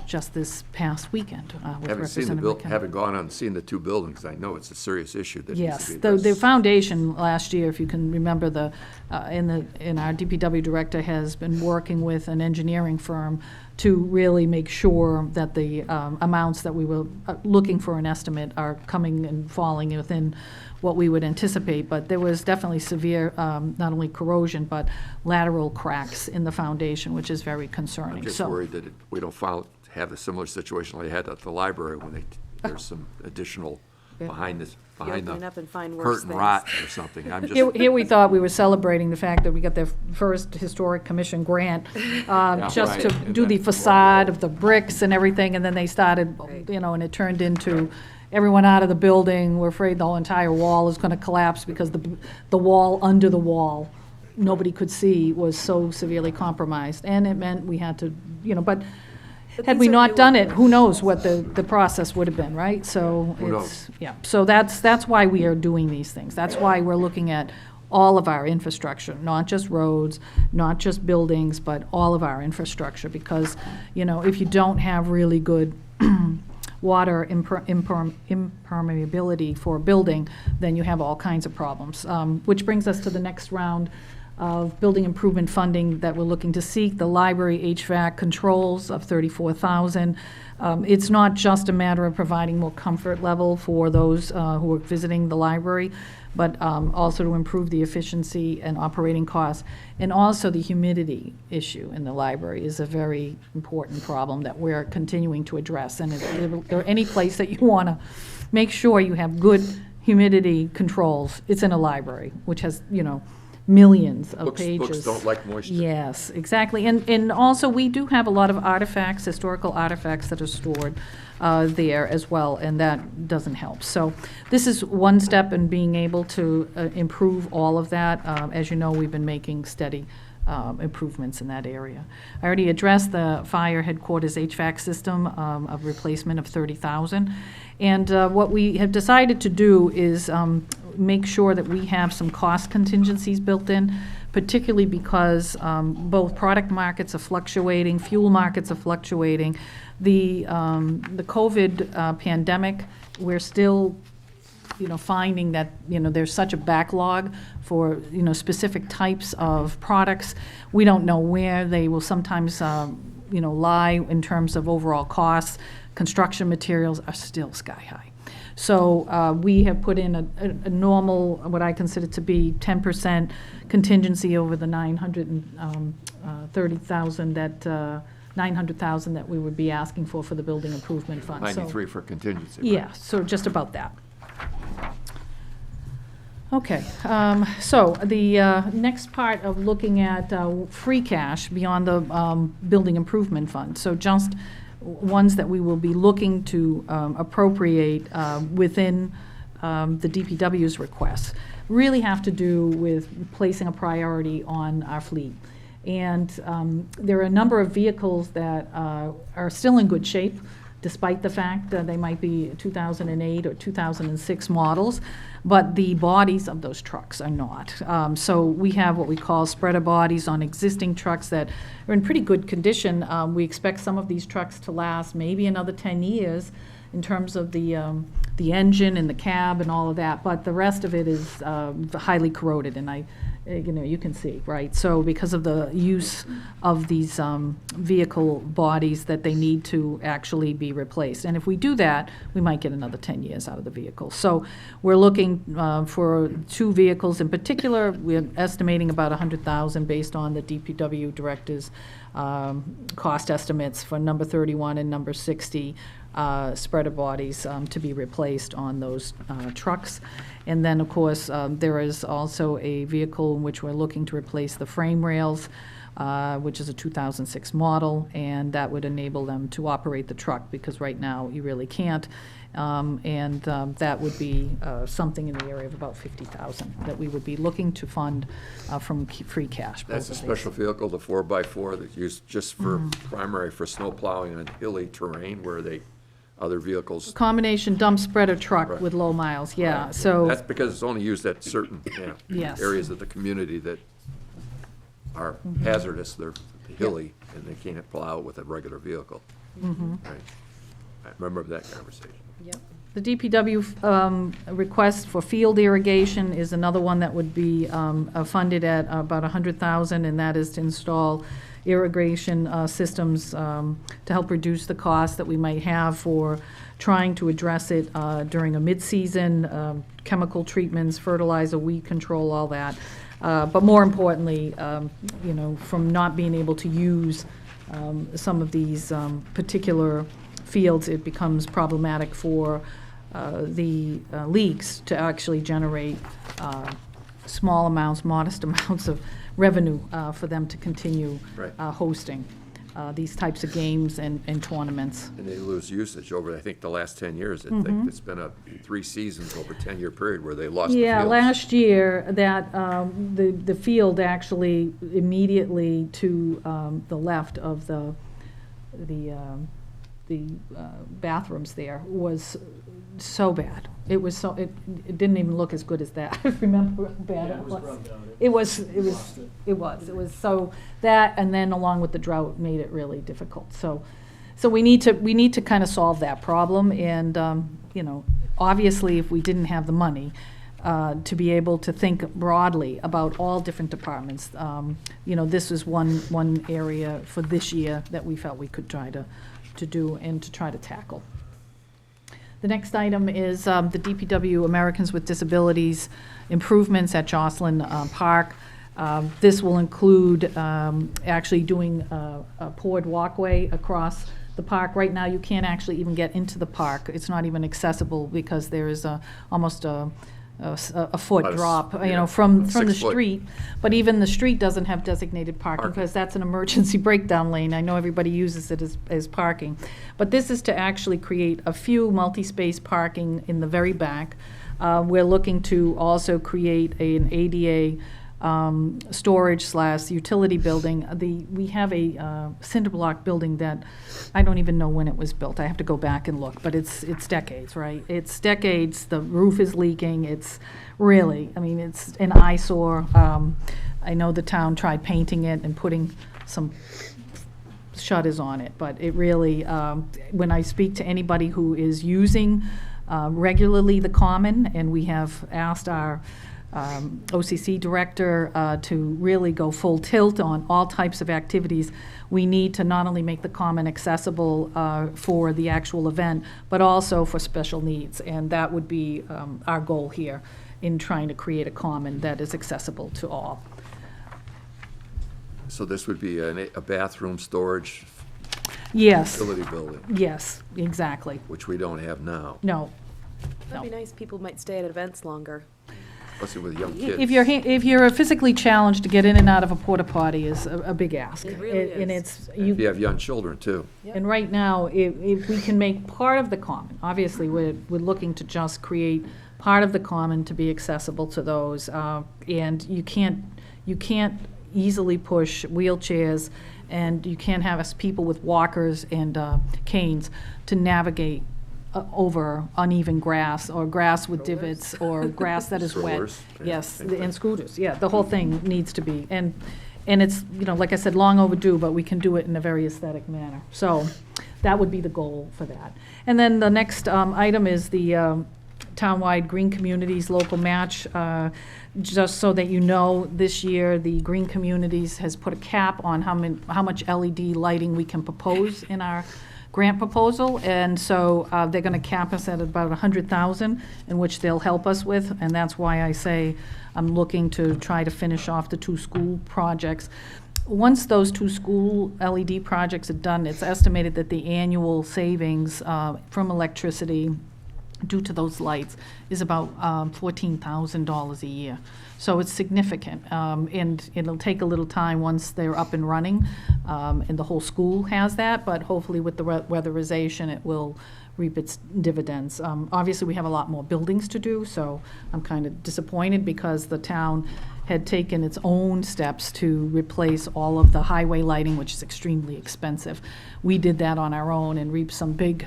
just this past weekend with Haven't seen the Representative McKenna. haven't gone on and seen the two buildings. I know it's a serious issue that needs Yes, to be the addressed. foundation last year, if you can remember, in our DPW director has been working with an engineering firm to really make sure that the amounts that we were looking for an estimate are coming and falling within what we would anticipate. But there was definitely severe, not only corrosion, but lateral cracks in the foundation, which is very concerning. I'm just So- worried that we don't have a similar situation like they had at the library when there's some additional behind You'll the open up and find worse curtain things. rot or something. I'm just. Here we thought we were celebrating the fact that we got the first Historic Commission grant, just to right. And do the then- facade of the bricks and everything, and then they started, Right. and it turned into everyone out of the building. We're afraid the whole entire wall is gonna collapse because the wall under the wall, nobody could see, was so severely compromised. And it meant we had to, but had we not done it, who knows what the process would have been, right? So Who knows? it's, yeah, so that's why we are doing these things. That's why we're looking at all of our infrastructure, not just roads, not just buildings, but all of our infrastructure, because, you know, if you don't have really good water impermeability for a building, then you have all kinds of problems. Which brings us to the next round of building improvement funding that we're looking to seek, the library HVAC controls of $34,000. It's not just a matter of providing more comfort level for those who are visiting the library, but also to improve the efficiency and operating costs. And also the humidity issue in the library is a very important problem that we're continuing to address. And if there any place that you want to make sure you have good humidity controls, it's in a library, which has, you know, millions of pages. Books don't like moisture. Yes, exactly. And also, we do have a lot of artifacts, historical artifacts that are stored there as well, and that doesn't help. So this is one step in being able to improve all of that. As you know, we've been making steady improvements in that area. I already addressed the fire headquarters HVAC system of replacement of $30,000. And what we have decided to do is make sure that we have some cost contingencies built in, particularly because both product markets are fluctuating, fuel markets are fluctuating. The COVID pandemic, we're still, you know, finding that, you know, there's such a backlog for, you know, specific types of products. We don't know where they will sometimes, you know, lie in terms of overall costs. Construction materials are still sky high. So we have put in a normal, what I consider to be 10% contingency over the $930,000 that, $900,000 that we would be asking for the building improvement fund. So- 93 for contingency. right? Yeah, so just about that. Okay, so the next part of looking at free cash beyond the building improvement fund, so just ones that we will be looking to appropriate within the DPW's requests, really have to do with placing a priority on our fleet. And there are a number of vehicles that are still in good shape, despite the fact that they might be 2008 or 2006 models, but the bodies of those trucks are not. So we have what we call spreader bodies on existing trucks that are in pretty good condition. We expect some of these trucks to last maybe another 10 years in terms of the engine and the cab and all of that, but the rest of it is highly corroded, and you know, you can see, right? So because of the use of these vehicle bodies, that they need to actually be replaced. And if we do that, we might get another 10 years out of the vehicle. So we're looking for two vehicles in particular. We're estimating about $100,000 based on the DPW director's cost estimates for number 31 and number 60 spreader bodies to be replaced on those trucks. And then, of course, there is also a vehicle in which we're looking to replace the frame rails, which is a 2006 model, and that would enable them to operate the truck, because right now you really can't. That would be something in the area of about $50,000 that we would be looking to fund from free cash. That's a both of these. special vehicle, the 4x4 that's used just for primary for snow plowing on hilly terrain where other vehicles. Combination dump spreader truck Right. with low miles, yeah, so. That's because it's only used at certain Yes. areas of the community that are hazardous, they're hilly, and they can't plow with a regular vehicle. Right. I remember that conversation. The DPW request for field irrigation is another one that would be funded at about $100,000, and that is to install irrigation systems to help reduce the cost that we might have for trying to address it during a mid-season, chemical treatments, fertilizer, weed control, all that. But more importantly, you know, from not being able to use some of these particular fields, it becomes problematic for the leagues to actually generate small amounts, modest amounts of revenue for them to continue Right. hosting these types of games and tournaments. And they lose usage over, I think, the last 10 years. It's been 3 seasons over a 10-year period where they lost the Yeah, fields. last year, that, the field actually immediately to the left of the bathrooms there was so bad. It was so, it didn't even look as good as that. Remember how bad it was? It was, so that, and then along with the drought, made it really difficult. So we need to kind of solve that problem, and, obviously, if we didn't have the money, to be able to think broadly about all different departments, this is one area for this year that we felt we could try to do and to try to tackle. The next item is the DPW Americans with Disabilities improvements at Jocelyn Park. This will include actually doing a poured walkway across the park. Right now, you can't actually even get into the park. It's not even accessible because there is almost a foot About a s- drop, yeah, from 6 the foot. street. But even the street doesn't have designated parking Parking. because that's an emergency breakdown lane. I know everybody uses it as parking. But this is to actually create a few multi-space parking in the very back. We're looking to also create an ADA storage/utility building. We have a cinder block building that I don't even know when it was built. I have to go back and look, but it's decades, right? It's decades. The roof is leaking. It's really, it's an eyesore. I know the town tried painting it and putting some shutters on it, but it really, when I speak to anybody who is using regularly the common, and we have asked our OCC director to really go full tilt on all types of activities. We need to not only make the common accessible for the actual event, but also for special needs. And that would be our goal here in trying to create a common that is accessible to all. So this would be a bathroom storage Yes, facility building, yes, exactly. which we don't have now, No. That'd be nice. People might stay at events longer. especially with young kids. If you're physically challenged, to get in and out of a porta potty is a big ask. It really And is. it's, If you have young children, too. and right now, if we can make part of the common, obviously, we're looking to just create part of the common to be accessible to those. And you can't easily push wheelchairs, and you can't have us people with walkers and canes to navigate over uneven grass, or grass with divots, or grass that is wet. Strollers, yeah, Yes, same thing. and scooters, yeah, the whole thing needs to be, and it's, like I said, long overdue, but we can do it in a very aesthetic manner. So that would be the goal for that. And then the next item is the townwide Green Communities local match. Just so that you know, this year, the Green Communities has put a cap on how much LED lighting we can propose in our grant proposal, and so they're going to cap us at about 100,000, in which they'll help us with, and that's why I say I'm looking to try to finish off the 2 school projects. Once those 2 school LED projects are done, it's estimated that the annual savings from electricity due to those lights is about $14,000 a year. So it's significant, and it'll take a little time once they're up and running, and the whole school has that, but hopefully with the weatherization, it will reap its dividends. Obviously, we have a lot more buildings to do, so I'm kind of disappointed because the town had taken its own steps to replace all of the highway lighting, which is extremely expensive. We did that on our own and reaped some big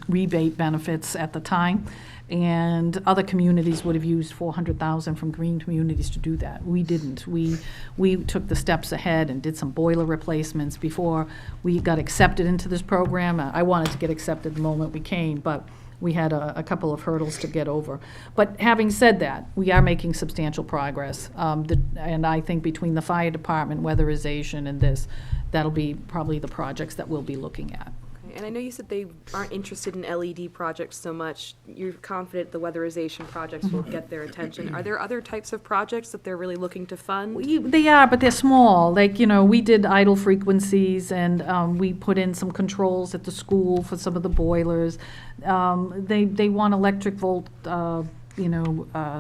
rebate benefits at the time. And other communities would have used $400,000 from Green Communities to do that. We didn't. We took the steps ahead and did some boiler replacements before we got accepted into this program. I wanted to get accepted the moment we came, but we had a couple of hurdles to get over. But having said that, we are making substantial progress. And I think between the fire department, weatherization, and this, that'll be probably the projects that we'll be looking at. And I know you said they aren't interested in LED projects so much. You're confident the weatherization projects will get their attention. Are there other types of projects that they're really looking to fund? They are, but they're small. Like, we did idle frequencies, and we put in some controls at the school for some of the boilers. They want electric volt,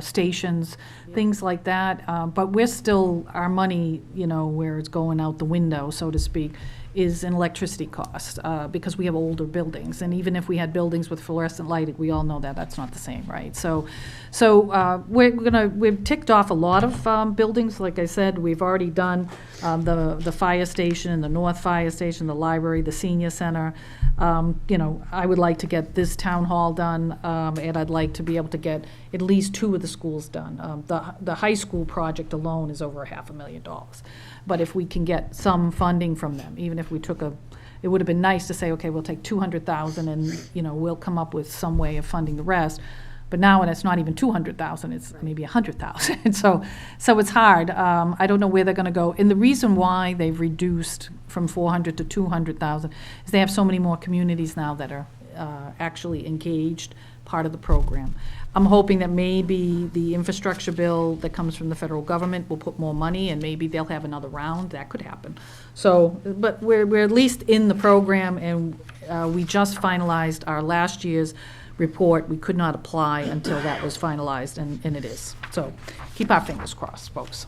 stations, things like that. But we're still, our money, where it's going out the window, so to speak, is an electricity cost, because we have older buildings. And even if we had buildings with fluorescent lighting, we all know that that's not the same, right? We've ticked off a lot of buildings. Like I said, we've already done the fire station, the North Fire Station, the library, the senior center. I would like to get this town hall done, and I'd like to be able to get at least 2 of the schools done. The high school project alone is over $500,000. But if we can get some funding from them, even if we took it would have been nice to say, okay, we'll take 200,000 and, we'll come up with some way of funding the rest. But now, and it's not even 200,000, it's maybe 100,000. So it's hard. I don't know where they're gonna go. And the reason why they've reduced from 400 to 200,000 is they have so many more communities now that are actually engaged, part of the program. I'm hoping that maybe the infrastructure bill that comes from the federal government will put more money, and maybe they'll have another round. That could happen. So, but we're at least in the program, and we just finalized our last year's report. We could not apply until that was finalized, and it is. So keep our fingers crossed, folks.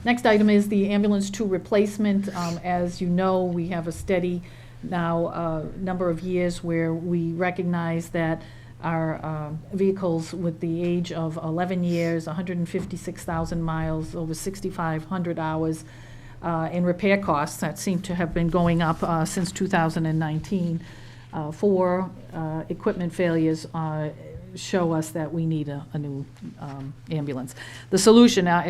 Next item is the ambulance 2 replacement. As you know, we have a steady now number of years where we recognize that our vehicles with the age of 11 years, 156,000 miles, over 6,500 hours, in repair costs that seem to have been going up since 2019 for equipment failures show us that we need a new ambulance. The solution now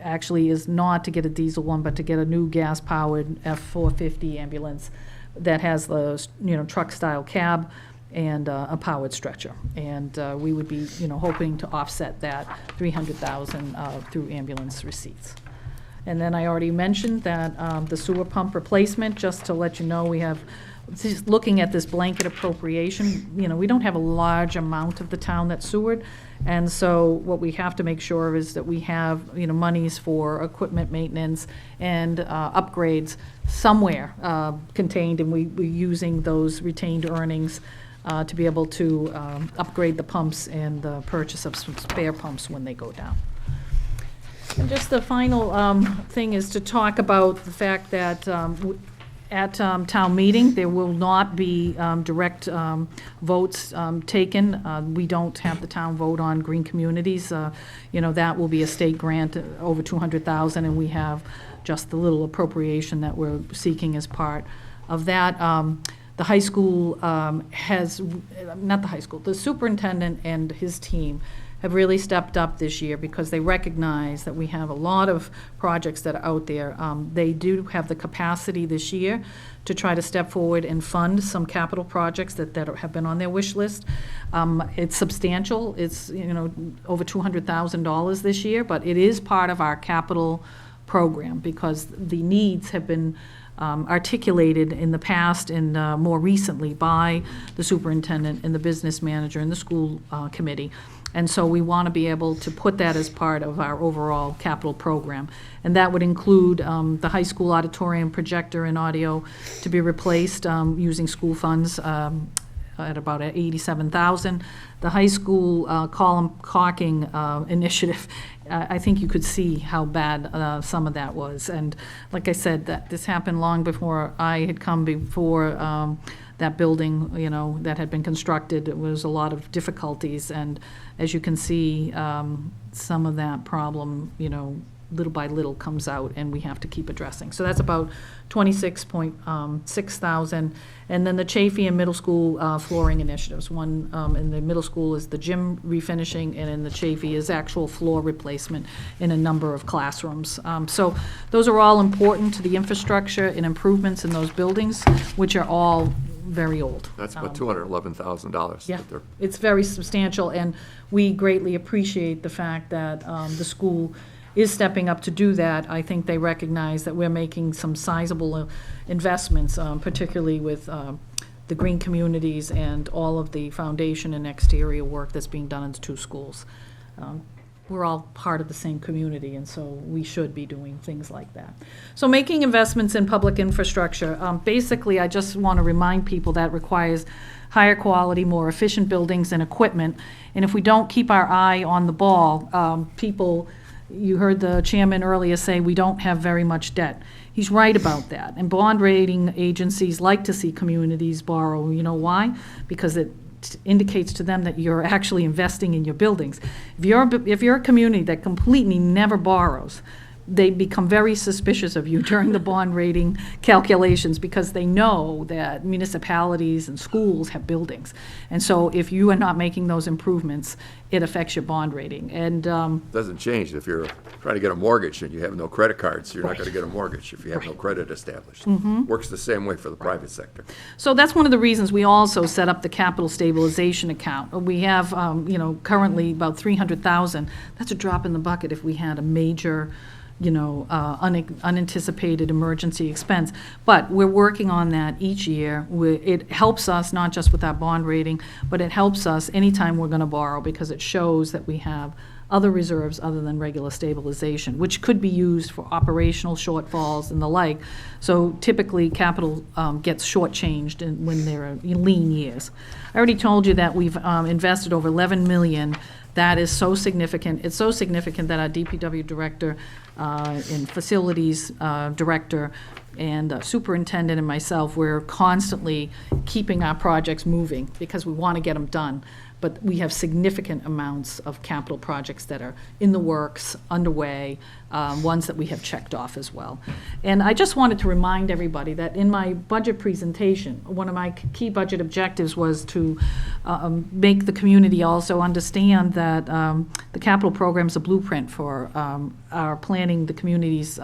actually is not to get a diesel one, but to get a new gas-powered F-450 ambulance that has the truck-style cab and a powered stretcher. And we would be hoping to offset that $300,000 through ambulance receipts. And then I already mentioned that the sewer pump replacement, just to let you know, we have, just looking at this blanket appropriation, we don't have a large amount of the town that's sewered. And so what we have to make sure is that we have, monies for equipment maintenance and upgrades somewhere contained, and we're using those retained earnings to be able to upgrade the pumps and the purchase of some spare pumps when they go down. And just the final thing is to talk about the fact that at town meeting, there will not be direct votes taken. We don't have the town vote on green communities. That will be a state grant over $200,000, and we have just the little appropriation that we're seeking as part of that. The high school the superintendent and his team have really stepped up this year because they recognize that we have a lot of projects that are out there. They do have the capacity this year to try to step forward and fund some capital projects that have been on their wish list. It's substantial. It's over $200,000 this year, but it is part of our capital program because the needs have been articulated in the past and more recently by the superintendent and the business manager and the school committee. And so we want to be able to put that as part of our overall capital program. And that would include the high school auditorium projector and audio to be replaced using school funds at about $87,000. The high school column caulking initiative, I think you could see how bad some of that was. And like I said, that this happened long before I had come before that building, that had been constructed. It was a lot of difficulties, and as you can see, some of that problem, little by little comes out, and we have to keep addressing. So that's about $26,600. And then the Chafee and middle school flooring initiatives. One in the middle school is the gym refinishing, and in the Chafee is actual floor replacement in a number of classrooms. So those are all important to the infrastructure and improvements in those buildings, which are all very old. That's about $211,000. Yeah, it's very substantial, and we greatly appreciate the fact that the school is stepping up to do that. I think they recognize that we're making some sizable investments, particularly with the green communities and all of the foundation and exterior work that's being done in the 2 schools. We're all part of the same community, and so we should be doing things like that. So making investments in public infrastructure, basically I just want to remind people that requires higher quality, more efficient buildings and equipment. And if we don't keep our eye on the ball, people You heard the chairman earlier say we don't have very much debt. He's right about that. And bond rating agencies like to see communities borrow. You know why? Because it indicates to them that you're actually investing in your buildings. If you're a community that completely never borrows, they become very suspicious of you during the bond rating calculations because they know that municipalities and schools have buildings. And so if you are not making those improvements, it affects your bond rating. And Doesn't change if you're trying to get a mortgage and you have no credit cards, you're not going to get a mortgage if you have no credit established. Works the same way for the private sector. so that's one of the reasons we also set up the capital stabilization account. We have, currently about 300,000. That's a drop in the bucket if we had a major unanticipated emergency expense. But we're working on that each year. It helps us, not just with our bond rating, but it helps us anytime we're going to borrow because it shows that we have other reserves other than regular stabilization, which could be used for operational shortfalls and the like. So typically, capital gets shortchanged when there are lean years. I already told you that we've invested over $11 million. That is so significant. It's so significant that our DPW director and facilities director and superintendent and myself, we're constantly keeping our projects moving because we want to get them done. But we have significant amounts of capital projects that are in the works, underway, ones that we have checked off as well. And I just wanted to remind everybody that in my budget presentation, one of my key budget objectives was to make the community also understand that the capital program is a blueprint for our planning the community's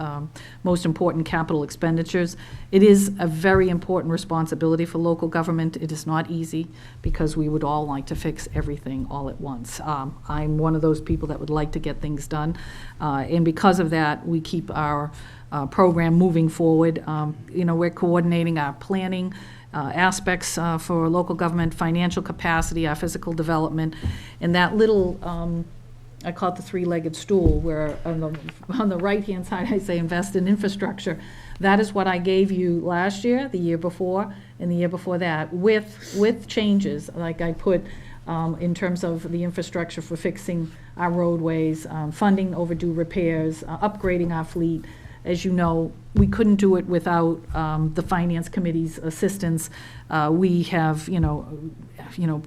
most important capital expenditures. It is a very important responsibility for local government. It is not easy because we would all like to fix everything all at once. I'm one of those people that would like to get things done. And because of that, we keep our program moving forward. We're coordinating our planning aspects for local government, financial capacity, our physical development, and that little, I call it the three-legged stool, where on the right-hand side, I say invest in infrastructure. That is what I gave you last year, the year before, and the year before that, with changes, like I put in terms of the infrastructure for fixing our roadways, funding overdue repairs, upgrading our fleet. As you know, we couldn't do it without the Finance Committee's assistance. We have,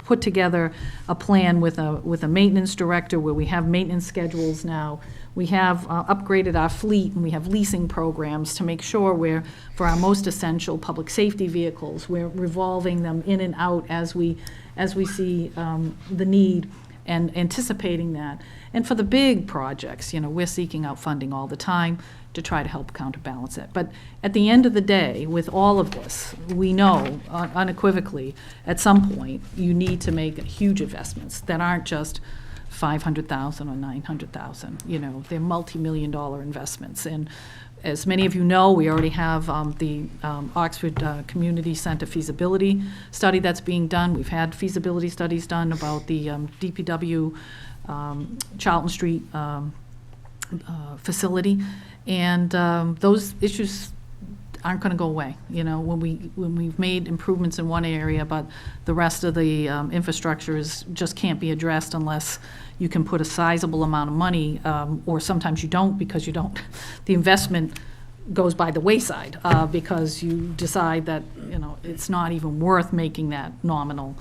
put together a plan with a maintenance director where we have maintenance schedules now. We have upgraded our fleet, and we have leasing programs to make sure for our most essential public safety vehicles, we're revolving them in and out as we see the need and anticipating that. And for the big projects, we're seeking out funding all the time to try to help counterbalance it. But at the end of the day, with all of this, we know unequivocally, at some point, you need to make huge investments that aren't just $500,000 or $900,000. They're multi-million-dollar investments. And as many of you know, we already have the Oxford Community Center feasibility study that's being done. We've had feasibility studies done about the DPW Charlton Street facility. And those issues aren't going to go away. When we've made improvements in one area, but the rest of the infrastructure just can't be addressed unless you can put a sizable amount of money, or sometimes you don't because you don't. The investment goes by the wayside because you decide that it's not even worth making that nominal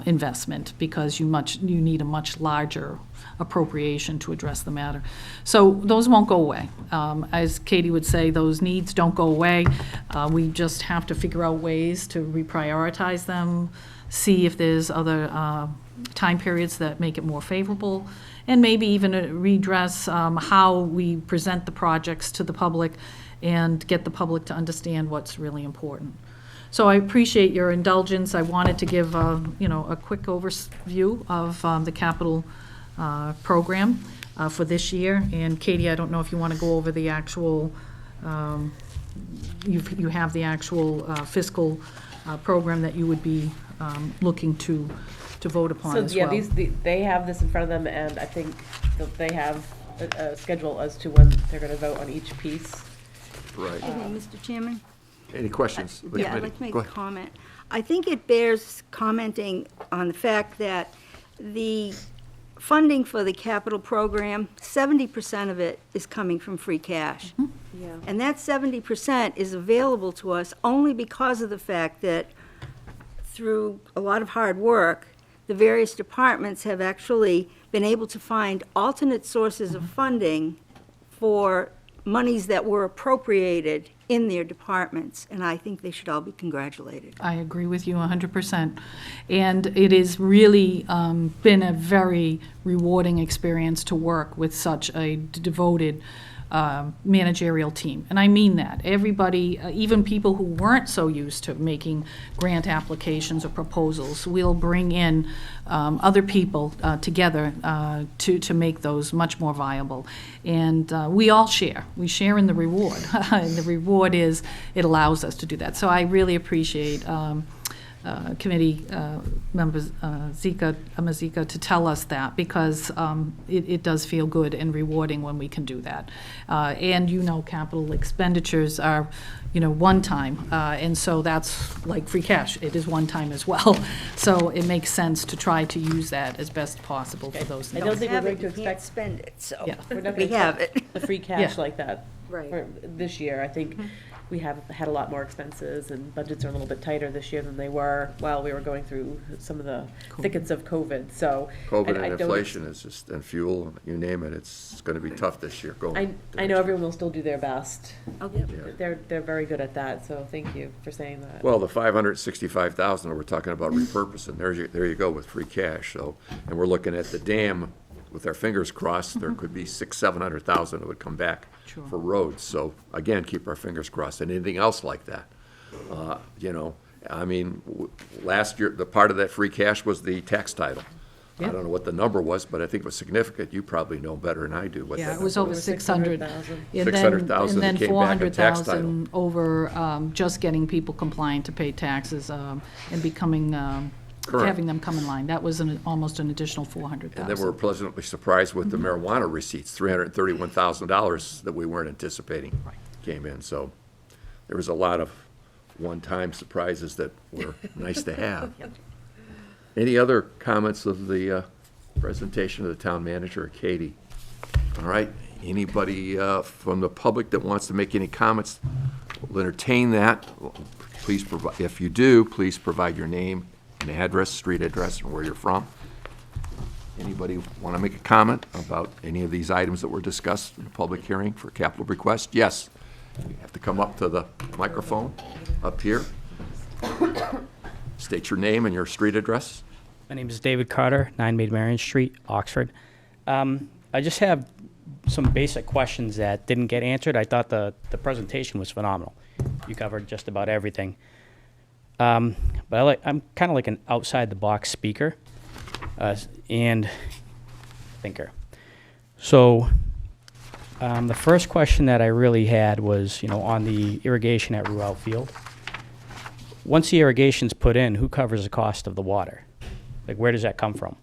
investment because you need a much larger appropriation to address the matter. So those won't go away. As Katie would say, those needs don't go away. We just have to figure out ways to reprioritize them, see if there's other time periods that make it more favorable, and maybe even redress how we present the projects to the public and get the public to understand what's really important. So I appreciate your indulgence. I wanted to give a quick overview of the capital program for this year. And Katie, I don't know if you want to go over the actual, you have the actual fiscal program that you would be looking to vote upon as well. So, yeah, they have this in front of them, and I think that they have a schedule as to when they're going to vote on each piece. Right. Mr. Chairman? Any questions? of the Yeah, I'd committee? like to make Go a ahead. comment. I think it bears commenting on the fact that the funding for the capital program, 70% of it is coming from free cash. Yeah. And that 70% is available to us only because of the fact that through a lot of hard work, the various departments have actually been able to find alternate sources of funding for monies that were appropriated in their departments, and I think they should all be congratulated. I agree with you 100%. And it has really been a very rewarding experience to work with such a devoted managerial team. And I mean that. Everybody, even people who weren't so used to making grant applications or proposals, will bring in other people together to make those much more viable. And we all share. We share in the reward. And the reward is it allows us to do that. So I really appreciate committee members, Amazika, to tell us that, because it does feel good and rewarding when we can do that. And capital expenditures are, one time, and so that's like free cash. It is one time as well. So it makes sense to try to use that as best possible for those I things. don't think we're Have going it, to you can't expect spend it, so Yeah. We're not we gonna have expect it. the free cash Yeah. like that. Right. For this year, I think we have had a lot more expenses, and budgets are a little bit tighter this year than they were while we were going through some of the thickets of COVID, so. COVID I and don't- inflation is just, and fuel, you name it, it's going to be tough this year going. I know everyone will still do their best. Okay. They're very good at that, so thank you for saying that. Well, the 565,000 we're talking about repurposing, there you go with free cash, so, and we're looking at the dam, with our fingers crossed, there could be 600,000-700,000 that would come back Sure. for roads, so, again, keep our fingers crossed, and anything else like that. Last year, the part of that free cash was the tax title. I Yeah. don't know what the number was, but I think it was significant, you probably know better than I do what Yeah, that it was number over was. 600. 600,000. And then- 600,000 And that then came back in tax 400,000 over just getting people compliant to pay taxes and becoming, Correct. having them come in line. That was almost an additional 400,000. And then we're pleasantly surprised with the marijuana receipts, $331,000 that we weren't anticipating Right. came in. So there was a lot of one-time surprises that were nice to have. Any other comments of the presentation of the town manager, Katie? All right, anybody from the public that wants to make any comments, we'll entertain that. Please provide, if you do, please provide your name and address, street address, and where you're from. Anybody want to make a comment about any of these items that were discussed in the public hearing for capital request? Yes. You have to come up to the microphone up here. State your name and your street address. My name is David Carter, 9 Maid Marian Street, Oxford. I just have some basic questions that didn't get answered. I thought the presentation was phenomenal. You covered just about everything. But I'm kind of like an outside-the-box speaker and thinker. So the first question that I really had was, on the irrigation at Ruel Field. Once the irrigation's put in, who covers the cost of the water? Like, where does that come from?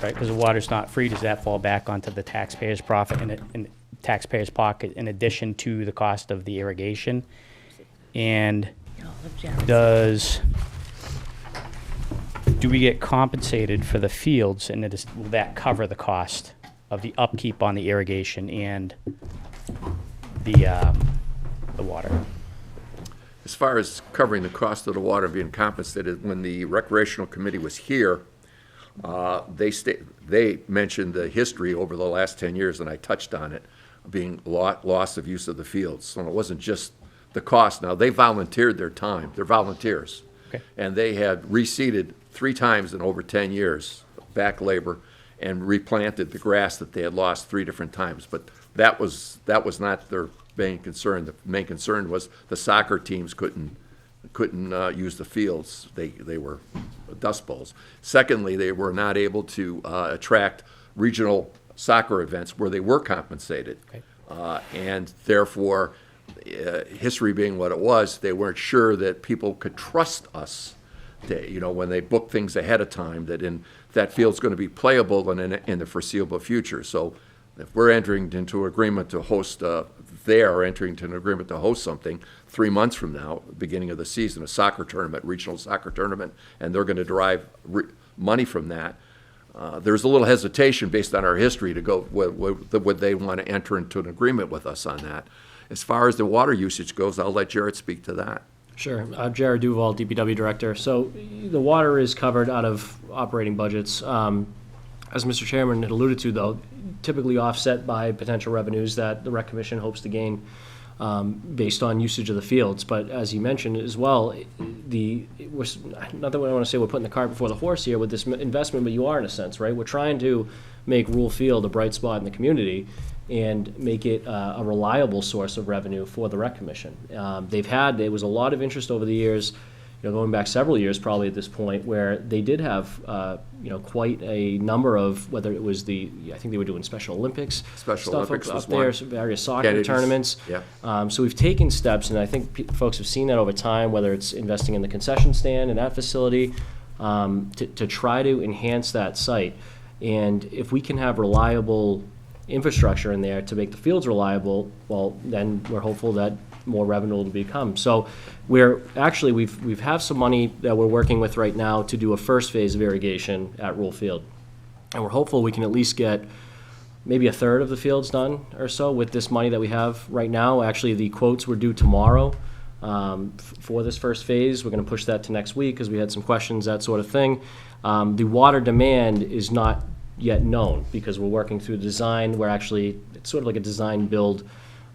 Right, because the water's not free, does that fall back onto the taxpayer's profit in taxpayer's pocket in addition to the cost of the irrigation? And do we get compensated for the fields, and will that cover the cost of the upkeep on the irrigation and the water? As far as covering the cost of the water being compensated, when the recreational committee was here, they mentioned the history over the last 10 years, and I touched on it, being loss of use of the fields. So it wasn't just the cost. Now, they volunteered their time. They're volunteers. Okay. And they had reseeded 3 times in over 10 years, back labor, and replanted the grass that they had lost 3 different times. But that was not their main concern. The main concern was the soccer teams couldn't use the fields. They were dust bowls. Secondly, they were not able to attract regional soccer events where they were compensated. Okay. And therefore, history being what it was, they weren't sure that people could trust us to, when they book things ahead of time, that field's going to be playable in the foreseeable future. So if we're entering into agreement to host, they are entering into an agreement to host something 3 months from now, beginning of the season, a soccer tournament, regional soccer tournament, and they're going to derive money from that. there's a little hesitation based on our history to go, would they want to enter into an agreement with us on that? As far as the water usage goes, I'll let Jared speak to that. Sure. I'm Jared Duval, DPW Director. So the water is covered out of operating budgets. As Mr. Chairman had alluded to, though, typically offset by potential revenues that the Rec Commission hopes to gain based on usage of the fields. But as you mentioned as well, not that I want to say we're putting the cart before the horse here with this investment, but you are in a sense, right? We're trying to make Rule Field a bright spot in the community and make it a reliable source of revenue for the Rec Commission. There was a lot of interest over the years, going back several years probably at this point, where they did have, quite a number of, whether it was I think they were doing Special Olympics. Special stuff Olympics up was there, one. some various soccer Kennedy's, tournaments. yeah. So we've taken steps, and I think folks have seen that over time, whether it's investing in the concession stand in that facility, to try to enhance that site. And if we can have reliable infrastructure in there to make the fields reliable, well, then we're hopeful that more revenue will become. So we've have some money that we're working with right now to do a first phase of irrigation at Rule Field. And we're hopeful we can at least get maybe a third of the fields done or so with this money that we have right now. Actually, the quotes were due tomorrow for this first phase. We're going to push that to next week because we had some questions, that sort of thing. The water demand is not yet known because we're working through the design. It's sort of like a design build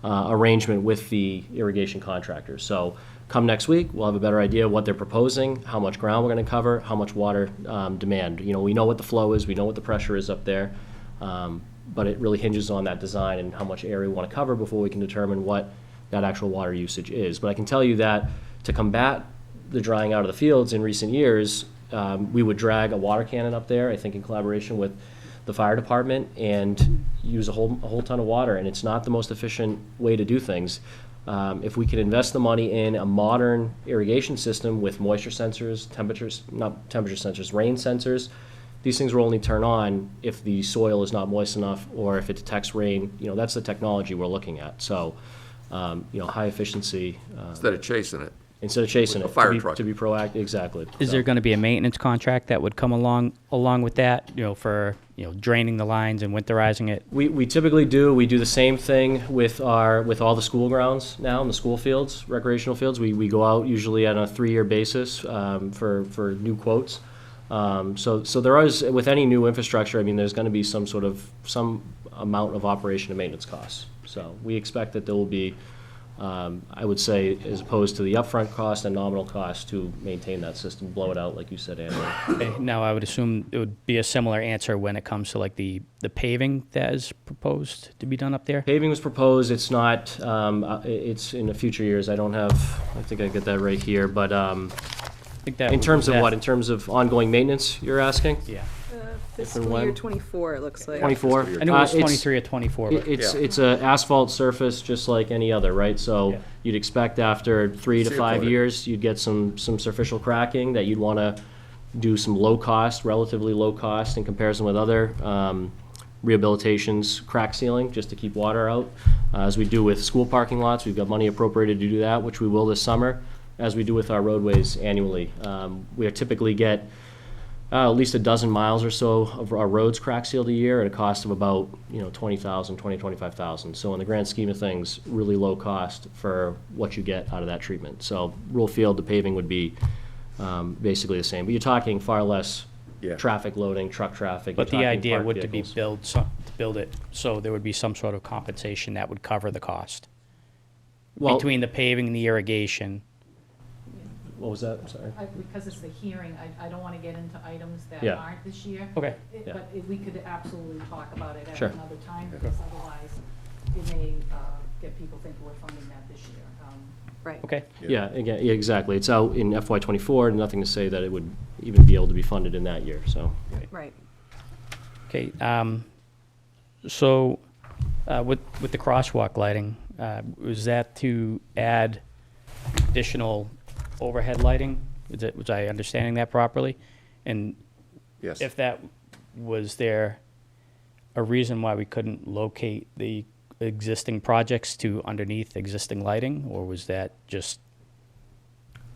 arrangement with the irrigation contractors. So come next week, we'll have a better idea of what they're proposing, how much ground we're going to cover, how much water demand. We know what the flow is, we know what the pressure is up there, but it really hinges on that design and how much area we want to cover before we can determine what that actual water usage is. But I can tell you that to combat the drying out of the fields in recent years, we would drag a water cannon up there, I think in collaboration with the fire department, and use a whole ton of water, and it's not the most efficient way to do things. If we can invest the money in a modern irrigation system with moisture sensors, rain sensors, these things will only turn on if the soil is not moist enough or if it detects rain. That's the technology we're looking at. So, high efficiency. Instead of chasing it. Instead of chasing With it, a fire truck. to be proactive, exactly. Is So- there going to be a maintenance contract that would come along with that, for, draining the lines and winterizing it? We typically do. We do the same thing with all the school grounds now, in the school fields, recreational fields. We go out usually on a 3-year basis for new quotes. So there is, with any new infrastructure, there's going to be some amount of operation and maintenance costs. So we expect that there will be, I would say, as opposed to the upfront cost and nominal cost to maintain that system, blow it out, like you said, Andrew. Okay, now, I would assume it would be a similar answer when it comes to like the paving that is proposed to be done up there? Paving was proposed. It's not, it's in the future years. I think I get that right here, but I think that in terms of that- what? In terms of ongoing maintenance, you're asking? Yeah. Fiscal when? year 24, it looks like. 24? I knew it was It's- 23 or 24, but It's a asphalt surface just like any other, right? So Yeah. you'd expect after 3 to Seal 5 coating. years, you'd get some superficial cracking that you'd want to do some relatively low cost in comparison with other rehabilitations, crack sealing, just to keep water out. As we do with school parking lots, we've got money appropriated to do that, which we will this summer, as we do with our roadways annually. We typically get at least a dozen miles or so of our roads crack sealed a year at a cost of about, $25,000. So in the grand scheme of things, really low cost for what you get out of that treatment. So Rule Field, the paving would be basically the same, but you're talking far less Yeah. traffic loading, truck traffic. But you're the talking idea parked would to be vehicles. to build it, so there would be some sort of compensation that would cover the cost. Well, Between the paving and the irrigation. what was that? I'm sorry. Because it's the hearing, I don't want to get into items that Yeah. aren't this year. Okay. Yeah. But we could absolutely talk about it at Sure. another time, because otherwise it may get people thinking we're funding that this year. Right. Okay. Yeah, again, yeah, exactly. It's out in FY '24, and nothing to say that it would even be able to be funded in that year, so. Right. Okay, so with the crosswalk lighting, was that to add additional overhead lighting? Was I understanding that properly? And Yes. if that, was there a reason why we couldn't locate the existing projects to underneath existing lighting, or was that just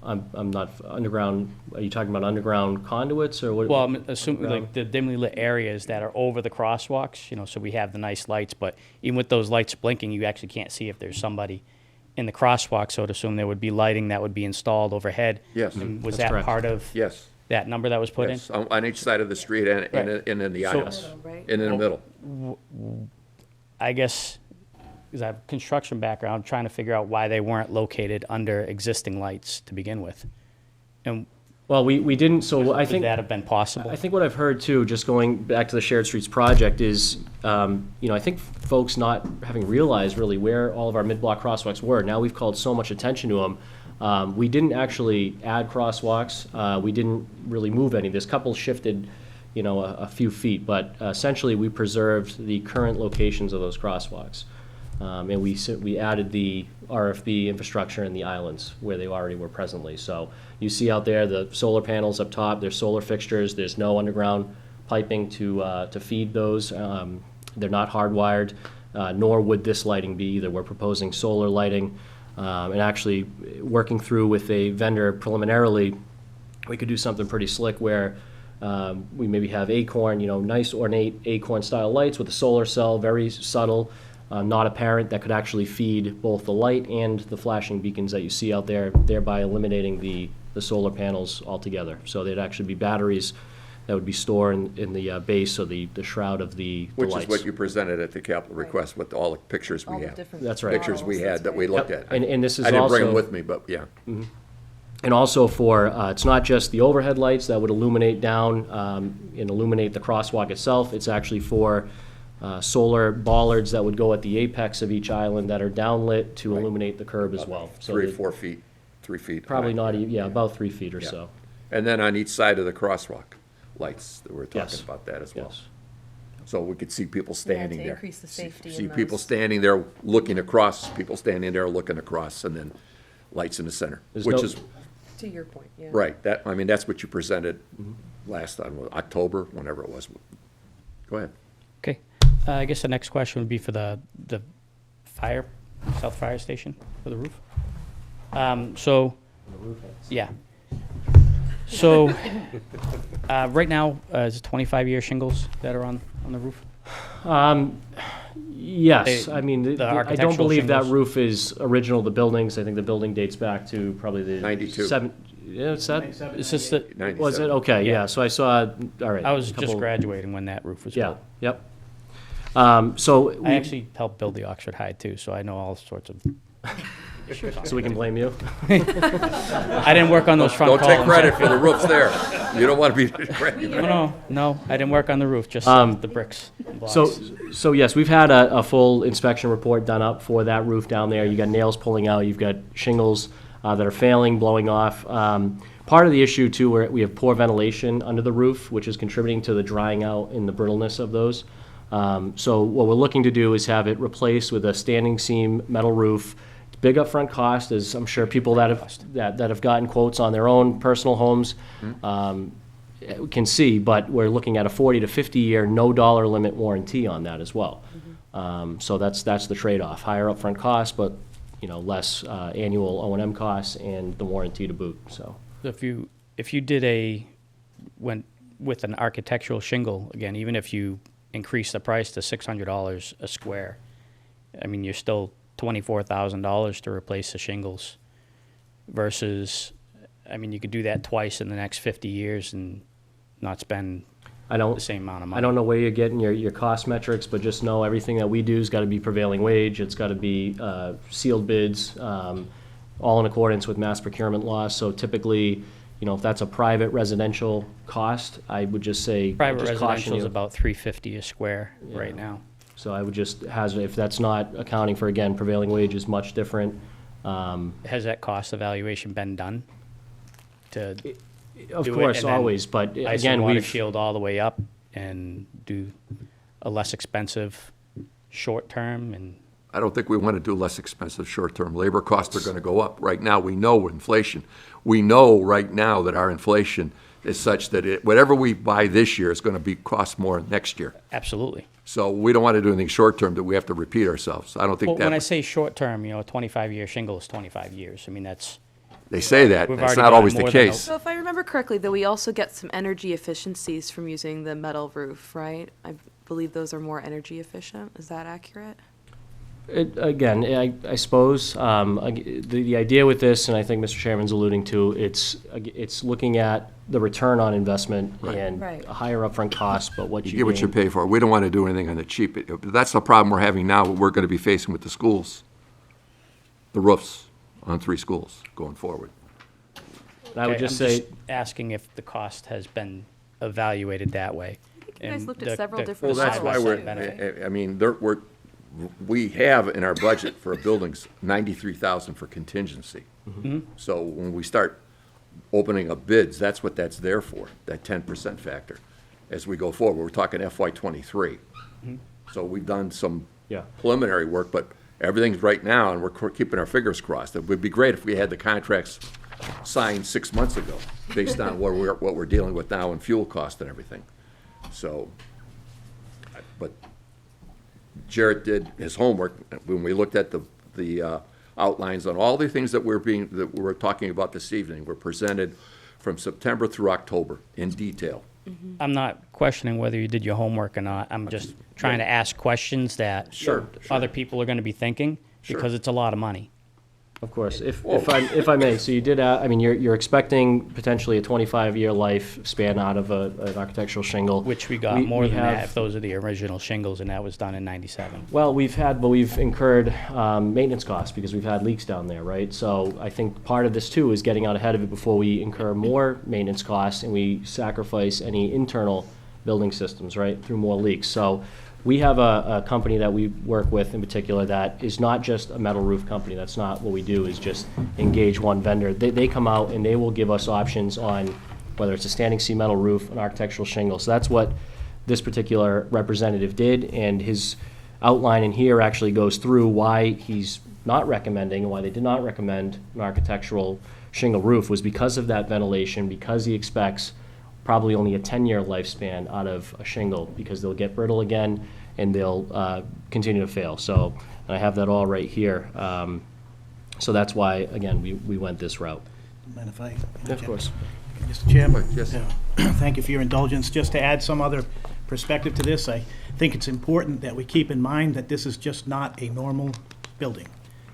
I'm not, underground, are you talking about underground conduits or what? Well, I'm assuming Underground? like the dimly lit areas that are over the crosswalks, you know, so we have the nice lights, but even with those lights blinking, you actually can't see if there's somebody in the crosswalk, so I'd assume there would be lighting that would be installed overhead. Yes. And was That's that correct. part of Yes. that number that was put in? Yes, on each side of the street and Right. in the So- aisles, Right. and in the middle. I guess, because I have a construction background, I'm trying to figure out why they weren't located under existing lights to begin with. And Well, we didn't, so I would think. that have been possible? I think what I've heard too, just going back to the Shared Streets project, is, I think folks not having realized really where all of our mid-block crosswalks were. Now we've called so much attention to them. We didn't actually add crosswalks. We didn't really move any. This couple shifted, a few feet, but essentially we preserved the current locations of those crosswalks. And we added the RFB infrastructure in the islands where they already were presently. So you see out there the solar panels up top, there's solar fixtures, there's no underground piping to feed those. They're not hardwired, nor would this lighting be either. We're proposing solar lighting, and actually working through with a vendor preliminarily, we could do something pretty slick where we maybe have Acorn, nice ornate Acorn-style lights with a solar cell, very subtle, not apparent, that could actually feed both the light and the flashing beacons that you see out there, thereby eliminating the solar panels altogether. So they'd actually be batteries that would be stored in the base, or the shroud of the Which lights. is what you presented at the capital request with all the pictures we have. That's right. Pictures we had that we looked at. And this is I didn't bring them also- with me, but yeah. And also for, it's not just the overhead lights that would illuminate down and illuminate the crosswalk itself. It's actually for solar bollards that would go at the apex of each island that are downlit to illuminate the curb as well. So 3 or they- 4 feet, 3 feet. Probably high. not, yeah, about 3 feet or Yeah. so. And then on each side of the crosswalk, lights, that we're Yes. talking about that as well. Yes. So we could see people standing there. increase the safety See in people those. standing there looking across, people standing there looking across, and then lights in the center, There's which no- is, To your point, yeah. right, that's what you presented last time, October, whenever it was. Go ahead. Okay, I guess the next question would be for the fire, South Fire Station, for the roof. Yeah. So, right now, is it 25-year shingles that are on the roof? Yes, They- I mean, the I don't architectural believe that shingles. roof is original to the buildings. I think the building dates back to probably the. 92. Yeah, it's that, It's just that, was it? 97. Okay, Yeah. yeah, so I saw, all right. I was just couple- graduating when that roof was Yeah, built. yep. So. I we- actually helped build the Oxford High too, so I know all sorts of. So we can blame you? I didn't work on those front Don't columns. take credit for the roof's there. You don't want to be credited. No, I didn't work on the roof, just the bricks and blocks. So yes, we've had a full inspection report done up for that roof down there. You got nails pulling out, you've got shingles that are failing, blowing off. Part of the issue too, where we have poor ventilation under the roof, which is contributing to the drying out and the brittleness of those. So what we're looking to do is have it replaced with a standing seam metal roof. It's big upfront cost, as I'm sure people that have gotten quotes on their own personal homes can see, but we're looking at a 40 to 50-year, no dollar limit warranty on that as well. So that's the trade-off, higher upfront cost, but, less annual O&M costs and the warranty to boot, so. If you did went with an architectural shingle, again, even if you increase the price to $600 a square, I mean, you're still $24,000 to replace the shingles versus, I mean, you could do that twice in the next 50 years and not spend I don't, the same amount of money. I don't know where you're getting your cost metrics, but just know everything that we do has got to be prevailing wage, it's got to be sealed bids, all in accordance with mass procurement laws. So typically, if that's a private residential cost, I would just say. Private just caution residential is you. about $350 a square right now. So I would just hazard, if that's not accounting for, again, prevailing wage is much different. Has that cost evaluation been done? Of Do it course, and then always, but Ice again, and water we've. shield all the way up and do a less expensive short term and I don't think we want to do less expensive short-term. Labor costs are going to go up. Right now, we know inflation. We know right now that our inflation is such that whatever we buy this year is going to cost more next year. absolutely. So we don't want to do anything short-term that we have to repeat ourselves. I don't think Well, that. when I say short term, a 25-year shingle is 25 years. I mean, that's They say that, We've that's already not gotten always the more than case. So if I remember correctly, though, we also get some energy efficiencies from using the metal roof, right? I believe those are more energy efficient. Is that accurate? Again, I suppose, the idea with this, and I think Mr. Chairman's alluding to, it's looking at the return on investment and Right. a higher upfront cost, but what You you get what you gain. pay for. We don't want to do anything on the cheap. That's the problem we're having now, we're going to be facing with the schools. The roofs on 3 schools going forward. And I would Okay, just I'm say, asking if the cost has been evaluated that way. I think you guys And looked at the- several the- different Well, that's why models we're, too, right? I mean, we have in our budget for buildings, 93,000 for contingency. So when we start opening up bids, that's what that's there for, that 10% factor. As we go forward, we're talking FY '23. So we've done some Yeah. preliminary work, but everything's right now, and we're keeping our fingers crossed. It would be great if we had the contracts signed 6 months ago, based on what we're dealing with now in fuel cost and everything. So, but Jarrett did his homework when we looked at the outlines on all the things that we're talking about this evening were presented from September through October in detail. I'm not questioning whether you did your homework or not. I'm just trying to ask questions that Sure. other people are going to be thinking, Sure. because it's a lot of money. of course, if I may, so you did, I mean, you're expecting potentially a 25-year lifespan out of an architectural shingle. Which we got more than have- that if those are the original shingles, and that was done in '97. Well, we've incurred maintenance costs because we've had leaks down there, right? So I think part of this too is getting out ahead of it before we incur more maintenance costs and we sacrifice any internal building systems, right, through more leaks. So we have a company that we work with in particular that is not just a metal roof company. That's not what we do, is just engage one vendor. They come out and they will give us options on whether it's a standing seam metal roof, an architectural shingle. So that's what this particular representative did, and his outline in here actually goes through why he's not recommending, and why they did not recommend an architectural shingle roof was because of that ventilation, because he expects probably only a 10-year lifespan out of a shingle, because they'll get brittle again and they'll continue to fail. So, and I have that all right here. So that's why, again, we went this route. Mind if I? Of course. Mr. Chairman? Yes. Yeah. Thank you for your indulgence. Just to add some other perspective to this, I think it's important that we keep in mind that this is just not a normal building.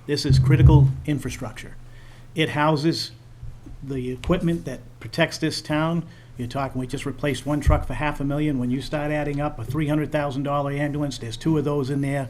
This is critical infrastructure. It houses the equipment that protects this town. You're talking, we just replaced one truck for $500,000. When you start adding up a $300,000 ambulance, there's 2 of those in there.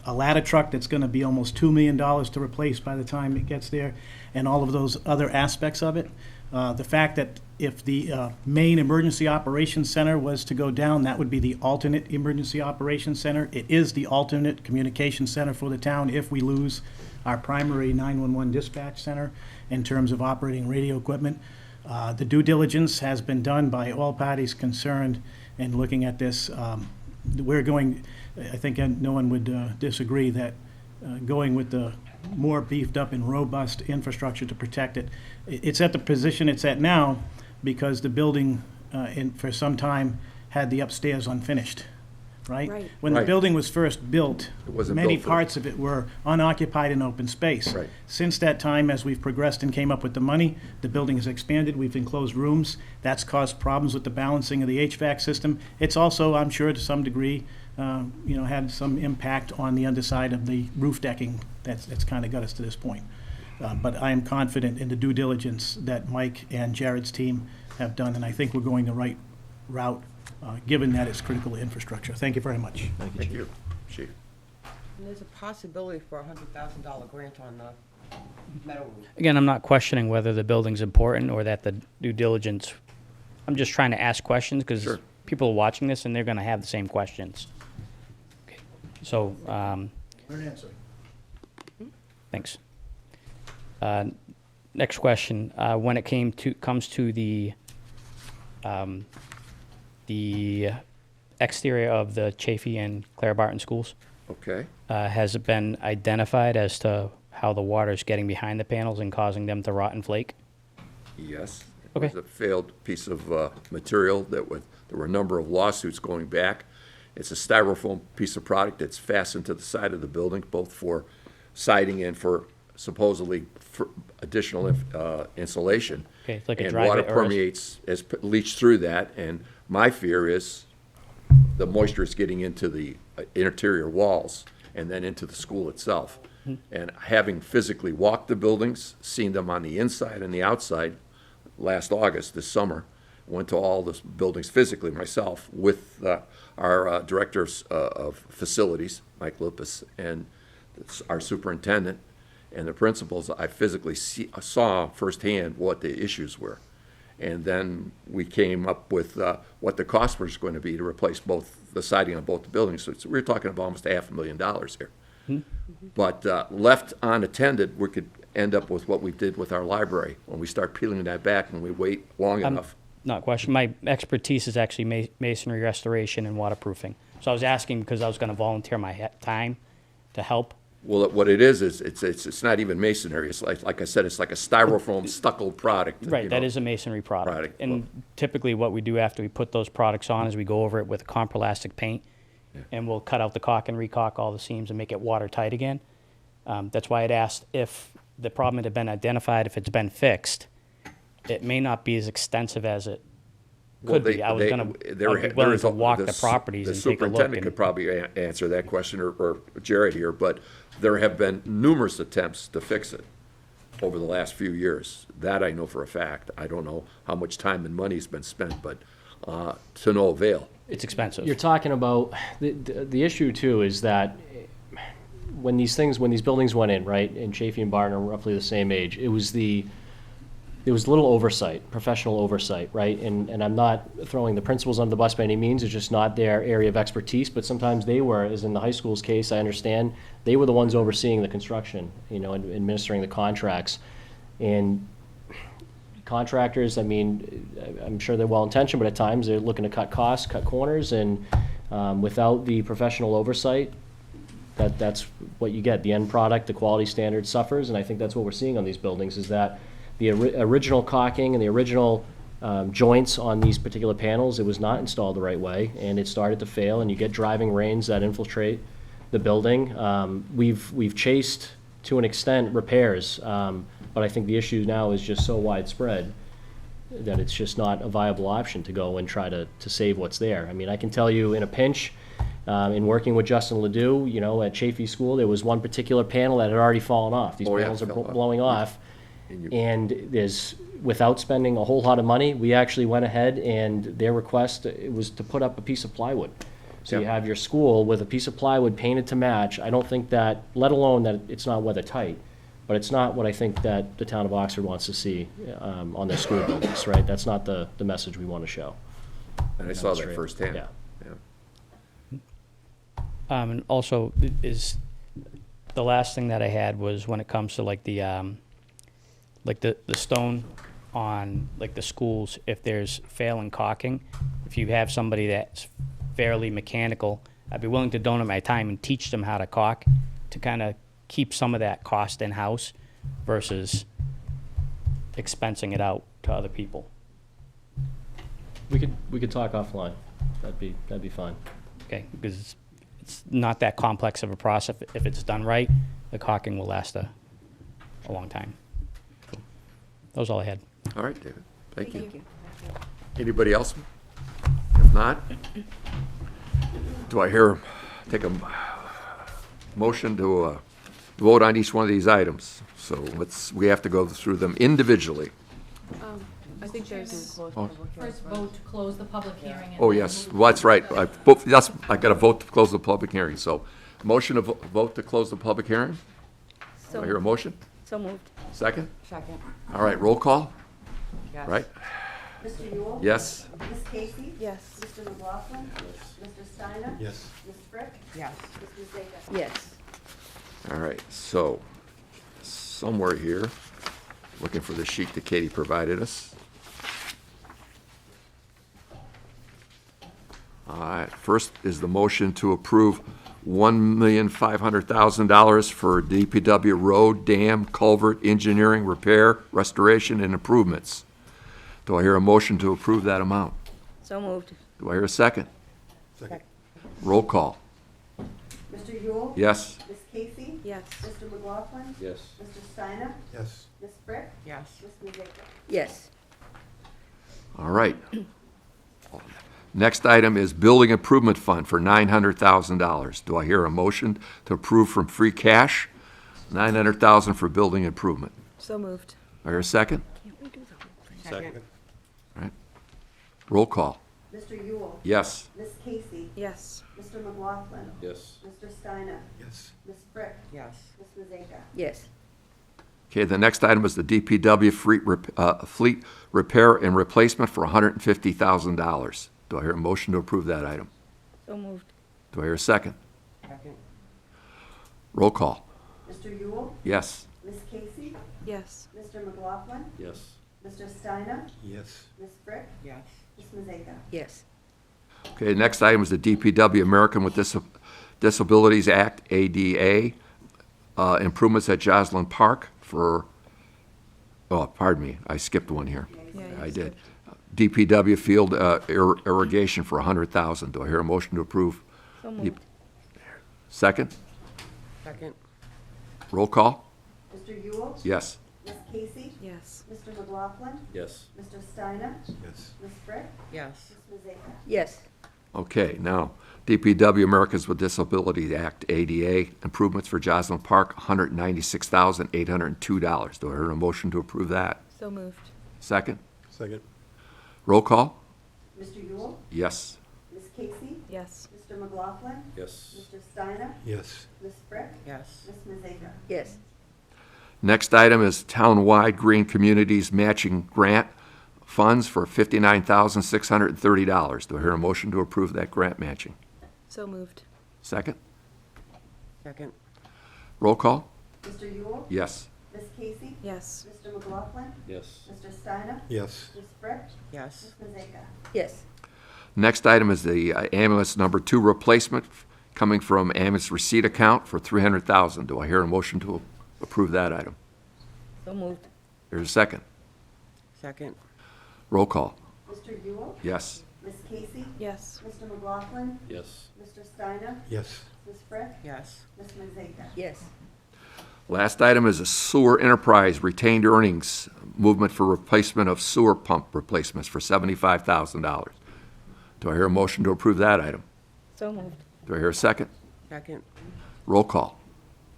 A ladder truck that's gonna be almost $2 million to replace by the time it gets there, and all of those other aspects of it. The fact that if the main emergency operations center was to go down, that would be the alternate emergency operations center. It is the alternate communication center for the town if we lose our primary 911 dispatch center in terms of operating radio equipment. The due diligence has been done by all parties concerned in looking at this. We're going, I think no one would disagree that going with the more beefed up and robust infrastructure to protect it. It's at the position it's at now because the building for some time had the upstairs unfinished, right? Right. When the Right. building was first built, It wasn't many built for- parts of it were unoccupied and open space. Right. Since that time, as we've progressed and came up with the money, the building has expanded, we've enclosed rooms. That's caused problems with the balancing of the HVAC system. It's also, I'm sure, to some degree, had some impact on the underside of the roof decking. That's kind of got us to this point. But I am confident in the due diligence that Mike and Jared's team have done, and I think we're going the right route, given that it's critical infrastructure. Thank you very much. Thank you, Chief. And there's a possibility for a $100,000 grant on the metal roof. Again, I'm not questioning whether the building's important or that the due diligence, I'm just trying to ask questions, because Sure. people are watching this and they're going to have the same questions. Okay. So, Good answer. thanks. Next question, when it comes to the exterior of the Chafee and Clara Barton schools, Okay. has it been identified as to how the water is getting behind the panels and causing them to rot and flake? Yes. Okay. It was a failed piece of material there were a number of lawsuits going back. It's a styrofoam piece of product that's fastened to the side of the building, both for siding and for supposedly for additional insulation. Okay, it's like a And dry water bit or a- permeates, has leached through that, and my fear is the moisture is getting into the interior walls and then into the school itself. And having physically walked the buildings, seen them on the inside and the outside, last August, this summer, went to all the buildings physically myself with our Director of Facilities, Mike Lupus, and our superintendent and the principals. I physically saw firsthand what the issues were. And then we came up with what the cost was going to be to replace both the siding on both the buildings. So we're talking about almost $500,000 here. But left unattended, we could end up with what we did with our library. When we start peeling that back and we wait long enough. Not a question. My expertise is actually masonry restoration and waterproofing. So I was asking because I was going to volunteer my time to help. Well, what it is it's not even masonry. It's like I said, it's like a styrofoam stucco product. Right, you that know. is a masonry product. Product, And typically what we do after we put those products on is we go over it with comprolastic paint, and we'll cut out the caulk and recaulk all the seams and make it watertight again. That's why I'd asked if the problem had been identified, if it's been fixed. It may not be as extensive as it could be. I was willing to walk the properties and take a look. The superintendent could probably answer that question, or Jared here, but there have been numerous attempts to fix it over the last few years. That I know for a fact. I don't know how much time and money's been spent, but to no avail. It's expensive. You're talking about, the issue too is that when these buildings went in, right, and Chafee and Barton are roughly the same age, there was little oversight, professional oversight, right? And I'm not throwing the principals under the bus by any means, it's just not their area of expertise, but sometimes they were, as in the high school's case, I understand, they were the ones overseeing the construction, and administering the contracts. And contractors, I mean, I'm sure they're well-intentioned, but at times they're looking to cut costs, cut corners, and without the professional oversight, that's what you get. The end product, the quality standard suffers, and I think that's what we're seeing on these buildings, is that the original caulking and the original joints on these particular panels, it was not installed the right way, and it started to fail, and you get driving rains that infiltrate the building. We've chased, to an extent, repairs, but I think the issue now is just so widespread that it's just not a viable option to go and try to save what's there. I mean, I can tell you in a pinch, in working with Justin Ledoux, at Chafee School, there was one particular panel that had already fallen off. These panels are blowing off. And without spending a whole lot of money, we actually went ahead, and their request, it was to put up a piece of plywood. So you have your school with a piece of plywood painted to match. I don't think that, let alone that it's not weather tight, but it's not what I think that the town of Oxford wants to see on their school buildings, right? That's not the message we want to show. And I saw that firsthand. Yeah. And also, is the last thing that I had was when it comes to like the stone on like the schools, if there's failing caulking, if you have somebody that's fairly mechanical, I'd be willing to donate my time and teach them how to caulk to kind of keep some of that cost in-house versus expensing it out to other people. We could talk offline. That'd be fine. Okay, because it's not that complex of a process. If it's done right, the caulking will last a long time. That was all I had. All right, David. Thank you. Anybody else? If not, do I take a motion to vote on each one of these items? So we have to go through them individually. I think there's. First vote to close the public hearing. Oh, yes, well, that's right. I got to vote to close the public hearing. So, motion to vote to close the public hearing? Do I hear a motion? So moved. Second? Second. All right, roll call, Yes. right? Mr. Yule? Yes? Ms. Casey? Yes. Mr. McLaughlin? Mr. Steiner? Yes. Ms. Frick? Yes. Mr. Zeka? Yes. All right, so, somewhere here, looking for the sheet that Katie provided us. All right, first is the motion to approve $1,500,000 for DPW road, dam, culvert, engineering, repair, restoration, and improvements. Do I hear a motion to approve that amount? So moved. Do I hear a second? Second. Roll call. Mr. Yule? Yes? Ms. Casey? Yes. Mr. McLaughlin? Yes. Mr. Steiner? Yes. Ms. Brick? Yes. Ms. Mazeka? Yes. All right. Next item is Building Improvement Fund for $900,000. Do I hear a motion to approve from free cash, $900,000 for building improvement? So moved. Do I hear a second? Second. All right. Roll call. Mr. Yule? Yes. Ms. Casey? Yes. Mr. McLaughlin? Yes. Mr. Steiner? Yes. Ms. Brick? Yes. Ms. Mazeka? Yes. Okay, the next item is the DPW fleet repair and replacement for $150,000. Do I hear a motion to approve that item? So moved. Do I hear a second? Second. Roll call. Mr. Yule? Yes. Ms. Casey? Yes. Mr. McLaughlin? Yes. Mr. Steiner? Yes. Ms. Brick? Yes. Ms. Mazeka? Yes. Okay, next item is the DPW American with Disabilities Act, ADA, improvements at Joslyn Park for, oh, pardon me, I skipped one here. Yeah, you I did. DPW field irrigation for $100,000. Do I hear a motion to approve? So moved. Second? Second. Roll call? Mr. Yule? Yes. Ms. Casey? Yes. Mr. McLaughlin? Yes. Mr. Steiner? Yes. Ms. Brick? Yes. Ms. Mazeka? Yes. Okay, now, DPW Americans with Disabilities Act, ADA, improvements for Joslyn Park, $196,802. Do I hear a motion to approve that? So moved. Second? Second. Roll call? Mr. Yule? Yes. Ms. Casey? Yes. Mr. McLaughlin? Yes. Mr. Steiner? Yes. Ms. Brick? Yes. Ms. Mazeka? Yes. Next item is townwide Green Communities Matching Grant funds for $59,630. Do I hear a motion to approve that grant matching? So moved. Second? Second. Roll call? Mr. Yule? Yes. Ms. Casey? Yes. Mr. McLaughlin? Yes. Mr. Steiner? Yes. Ms. Brick? Yes. Ms. Mazeka? Yes. Next item is the ambulance number 2 replacement coming from ambulance receipt account for $300,000. Do I hear a motion to approve that item? So moved. There's a second. Second. Roll call? Mr. Yule? Yes. Ms. Casey? Yes. Mr. McLaughlin? Yes. Mr. Steiner? Yes. Ms. Brick? Yes. Ms. Mazeka? Yes. Last item is a sewer enterprise retained earnings movement for replacement of sewer pump replacements for $75,000. Do I hear a motion to approve that item? So moved. Do I hear a second? Second. Roll call?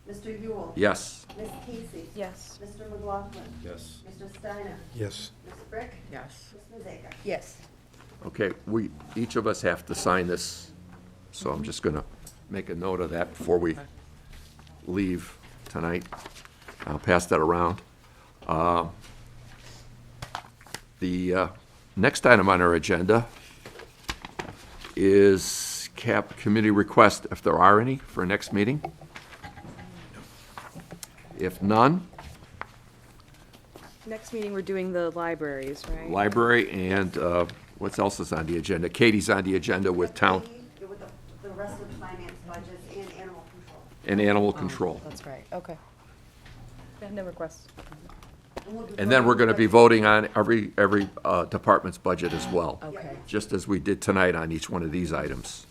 Mr. Yule? Yes. Ms. Casey? Yes. Mr. McLaughlin? Yes. Mr. Steiner? Yes. Ms. Brick? Yes. Ms. Mazeka? Yes. Okay, each of us have to sign this, so I'm just going to make a note of that before we leave tonight. I'll pass that around. The next item on our agenda is committee request, if there are any, for next meeting. If none, Next meeting, we're doing the libraries, right? library and what else is on the agenda? Katie's on the agenda with town With the rest of the finance budgets and animal control. and animal control. That's right, okay. No requests. And then we're going to be voting on every department's budget as well. Okay. Just as we did tonight on each one of these items.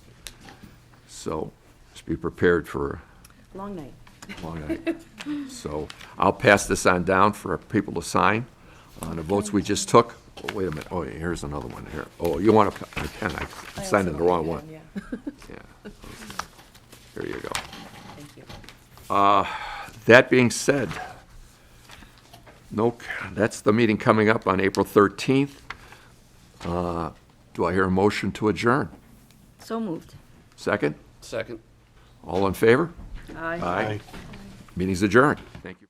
So just be prepared for Long night. a long night. So I'll pass this on down for people to sign on the votes we just took. Oh, wait a minute. Oh, here's another one here. Oh, you want a pen? I signed in the wrong one. Yeah. Yeah. There you go. Thank you. That being said, that's the meeting coming up on April 13th. Do I hear a motion to adjourn? So moved. Second? Second. All in favor? Aye. Aye. Meeting's adjourned. Thank you.